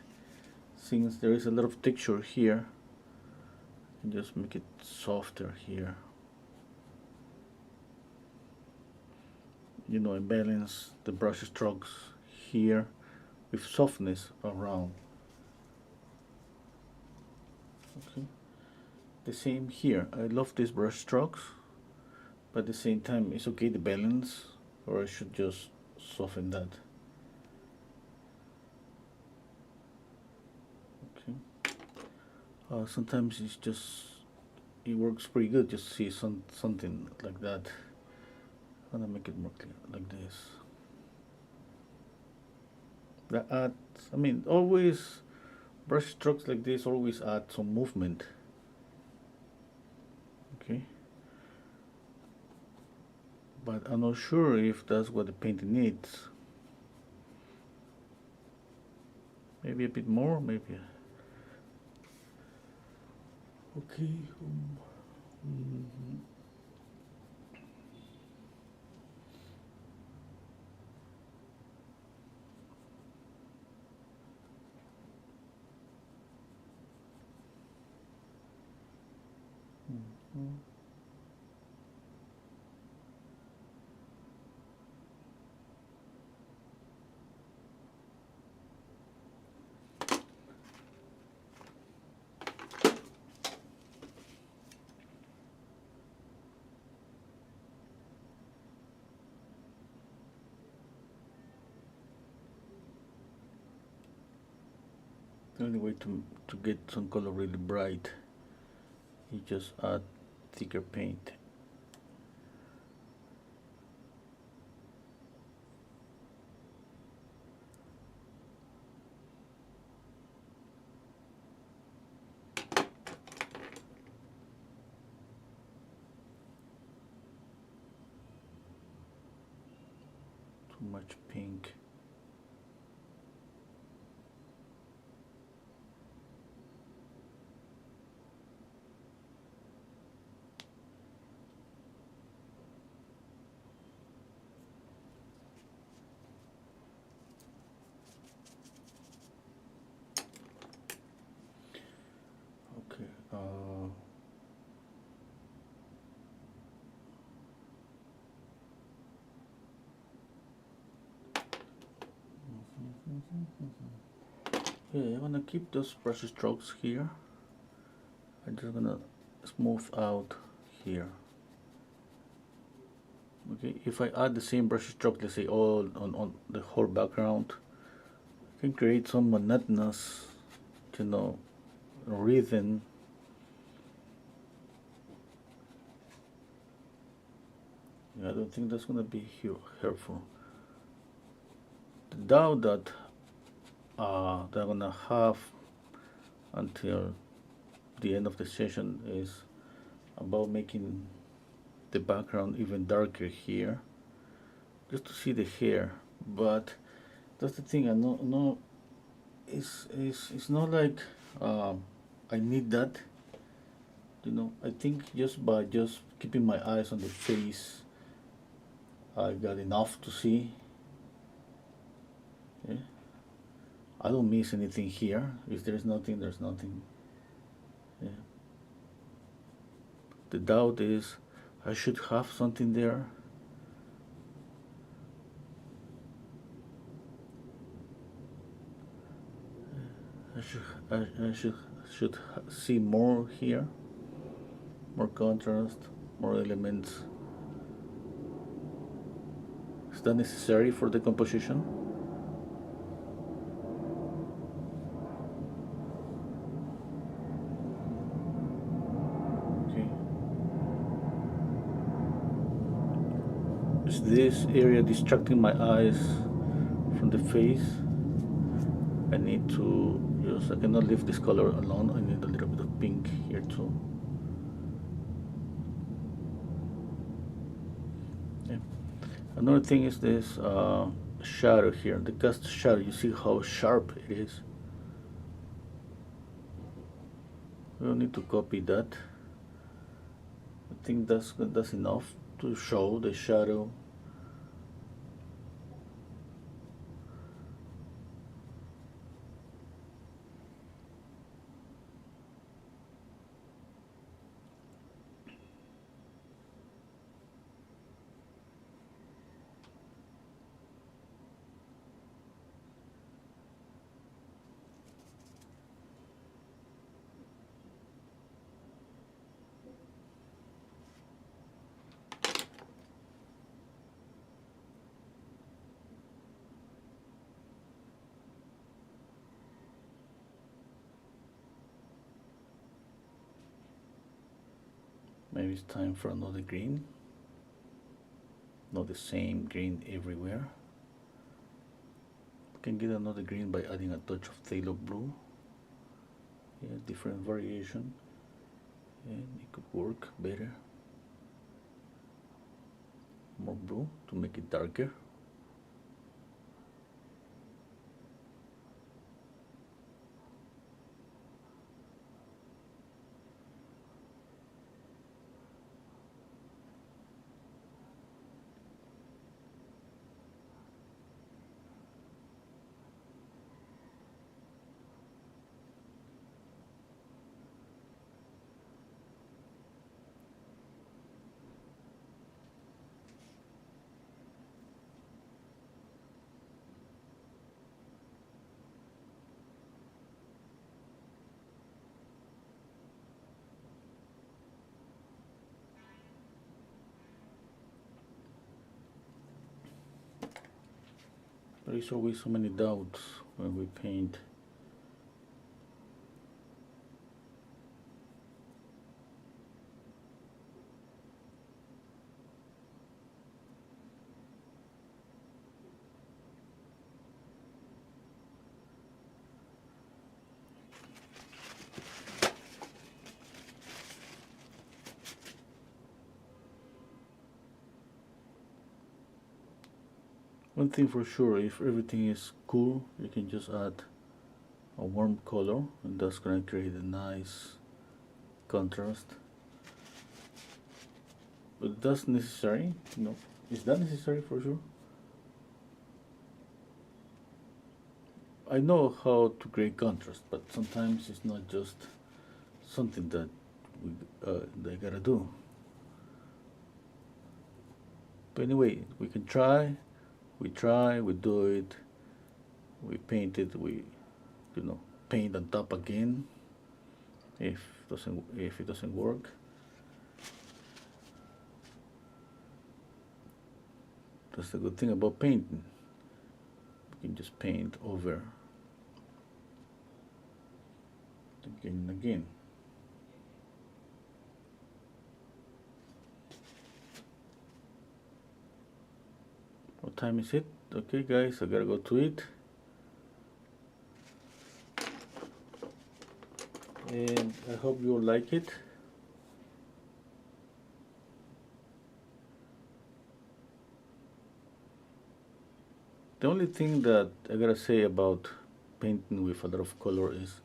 Speaker 1: Since there is a lot of texture here, and just make it softer here. You know, and balance the brush strokes here with softness around. Okay. The same here. I love these brush strokes, but at the same time, it's okay the balance, or I should just soften that. Okay. Sometimes it's just it works pretty good. Just see something like that. I'm gonna make it more clear like this. That adds. I mean, always brush strokes like this always add some movement. Okay. But I'm not sure if that's what the painting needs. Maybe a bit more, maybe. Okay. Mm-hmm. Mm-hmm. The only way to get some color really bright, you just add thicker paint. Too much pink. Okay. Yeah, I'm gonna keep those brush strokes here. I'm just gonna smooth out here. Okay, if I add the same brush stroke, let's say all on the whole background, I can create some monotonous, you know, rhythm. I don't think that's gonna be helpful. The doubt that I'm gonna have until the end of the session is about making the background even darker here, just to see the hair. But that's the thing. I'm not it's not like I need that. I think just by just keeping my eyes on the face, I got enough to see. Yeah? I don't miss anything here. If there's nothing, there's nothing. Yeah. The doubt is I should have something there. I should I should see more here, more contrast, more elements. Is that necessary for the composition? Okay. Is this area distracting my eyes from the face? I need to I cannot leave this color alone. I need a little bit of pink here too. Yeah. Another thing is this shadow here, the cast shadow. You see how sharp it is. We don't need to copy that. I think that's enough to show the shadow. Maybe it's time for another green. Not the same green everywhere. We can get another green by adding a touch of phthalo blue. Yeah, different variation, and it could work better. More blue to make it darker. There is always so many doubts when we paint. One thing for sure, if everything is cool, you can just add a warm color, and that's gonna create a nice contrast. But that's necessary, is that necessary for sure? I know how to create contrast, but sometimes it's not just something that they gotta do. But anyway, we can try, we do it, we paint it, we paint on top again if it doesn't work. That's the good thing about painting. You can just paint over again and again. What time is it? Okay guys, I gotta go to it. And I hope you like it. The only thing that I gotta say about painting with a lot of color is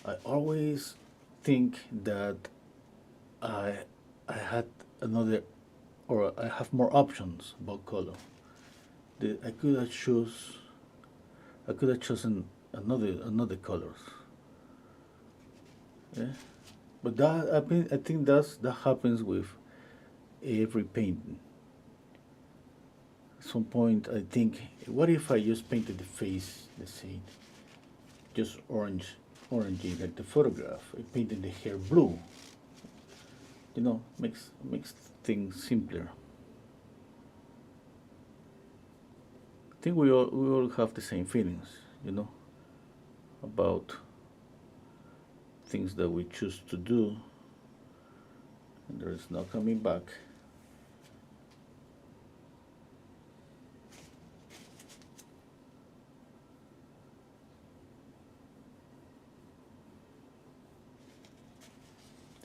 Speaker 1: I always think that I I had another, or I have more options about color. I could have chosen another colors. Yeah? But I think that happens with every painting. At some point, I think, what if I just painted the face, let's say, just orangey like the photograph. I painted the hair blue. Makes things simpler. I think we all have the same feelings, about things that we choose to do, and there is no coming back.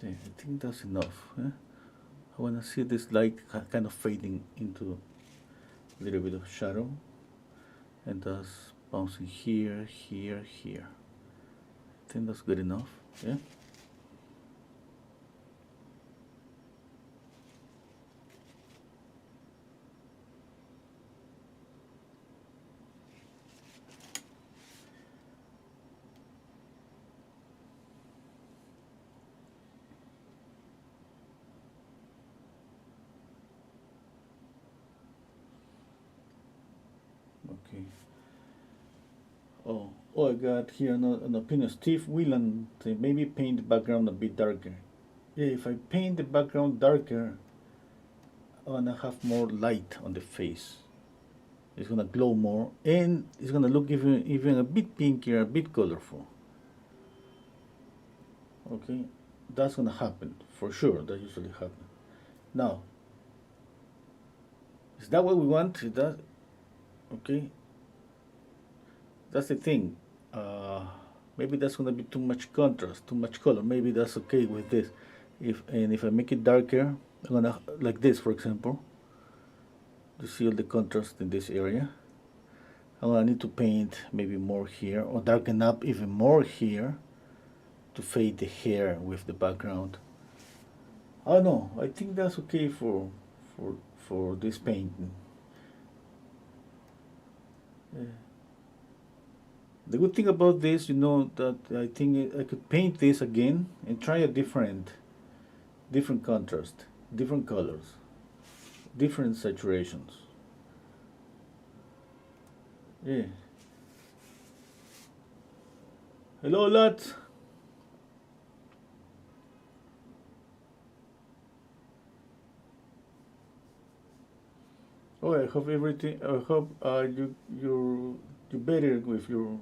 Speaker 1: I think that's enough. I want to see this light kind of fading into a little bit of shadow, and thus bouncing here, here, here. I think that's good enough. Yeah. Okay. Oh, I got here an opinion. Steve Whelan say maybe paint the background a bit darker. Yeah, if I paint the background darker, I'm gonna have more light on the face. It's gonna glow more, and it's gonna look even a bit pinkier, a bit colorful. Okay, that's gonna happen for sure. That usually happens. Now, is that what we want? Is that okay? That's the thing. Maybe that's gonna be too much contrast, too much color. Maybe that's okay with this. If I make it darker, I'm gonna like this, for example. You see all the contrast in this area. I'm gonna need to paint maybe more here, or darken up even more here, to fade the hair with the background. I don't know. I think that's okay for this painting. The good thing about this, that I think I could paint this again and try a different contrast, different colors, different saturations. Yeah. Hello, lads. Oh, I hope everything. I hope you better with your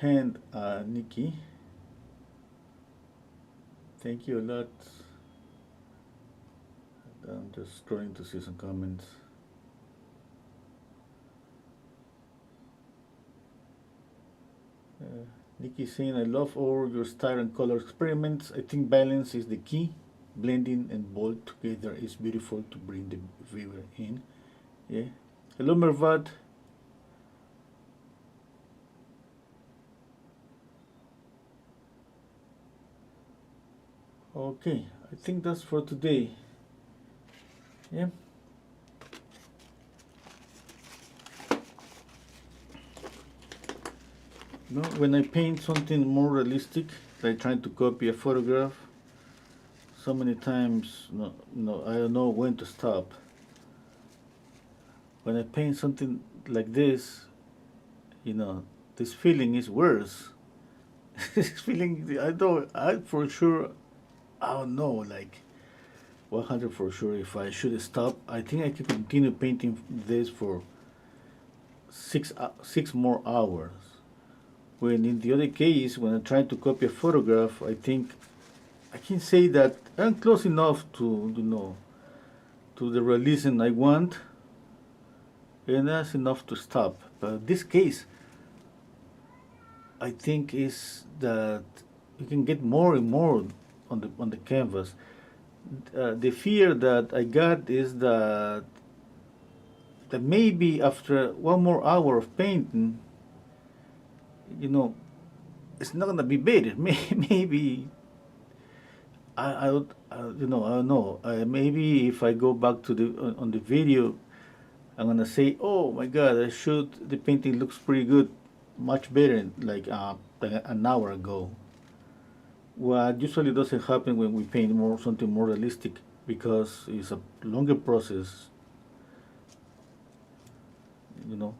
Speaker 1: hand, Nikki. Thank you a lot. I'm just scrolling to see some comments. Nikki saying, I love all your style and color experiments. I think balance is the key. Blending and bold together is beautiful to bring the viewer in. Yeah. Hello, Mervad. Okay, I think that's for today. Yeah. When I paint something more realistic, like trying to copy a photograph, so many times, I don't know when to stop. When I paint something like this, this feeling is worse. This feeling, I don't know, like 100 for sure. If I should stop, I think I could continue painting this for six more hours. When in the other case, when I try to copy a photograph, I think I can say that I'm close enough to to the realism I want, and that's enough to stop. But in this case, I think is that you can get more and more on the canvas. The fear that I got is that maybe after one more hour of painting, you know, it's not gonna be better. Maybe I would, you know, I don't know. Maybe if I go back to the on the video, I'm gonna say, oh my God, I shoot the painting looks pretty good, much better like an hour ago. What usually doesn't happen when we paint more something more realistic because it's a longer process. You know,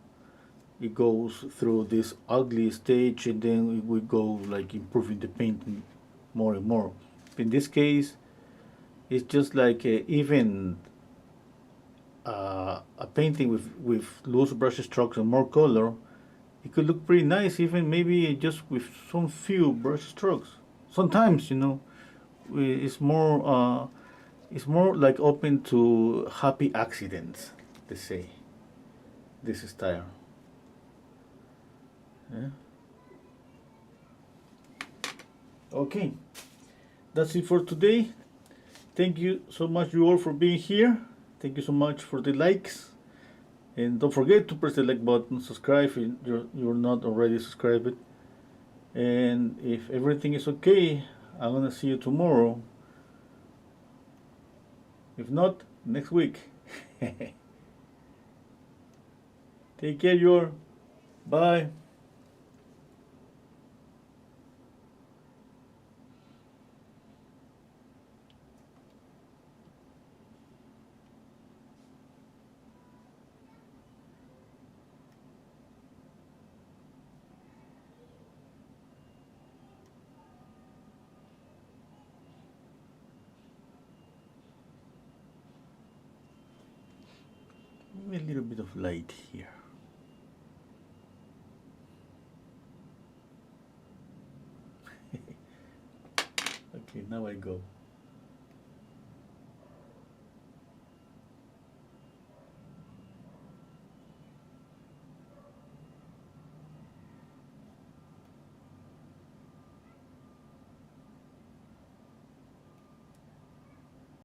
Speaker 1: it goes through this ugly stage and then we go like improving the painting more and more. In this case, it's just like even a painting with loose brush strokes and more color, it could look pretty nice even maybe just with some few brush strokes. Sometimes, you know, it's more like open to happy accidents, they say, this style. Yeah. Okay, that's it for today. Thank you so much, you all, for being here. Thank you so much for the likes. And don't forget to press the like button, subscribe if you're not already subscribed. And if everything is okay, I'm gonna see you tomorrow. If not, next week. Take care, you all. Bye. Maybe a little bit of light here. Okay, now I go.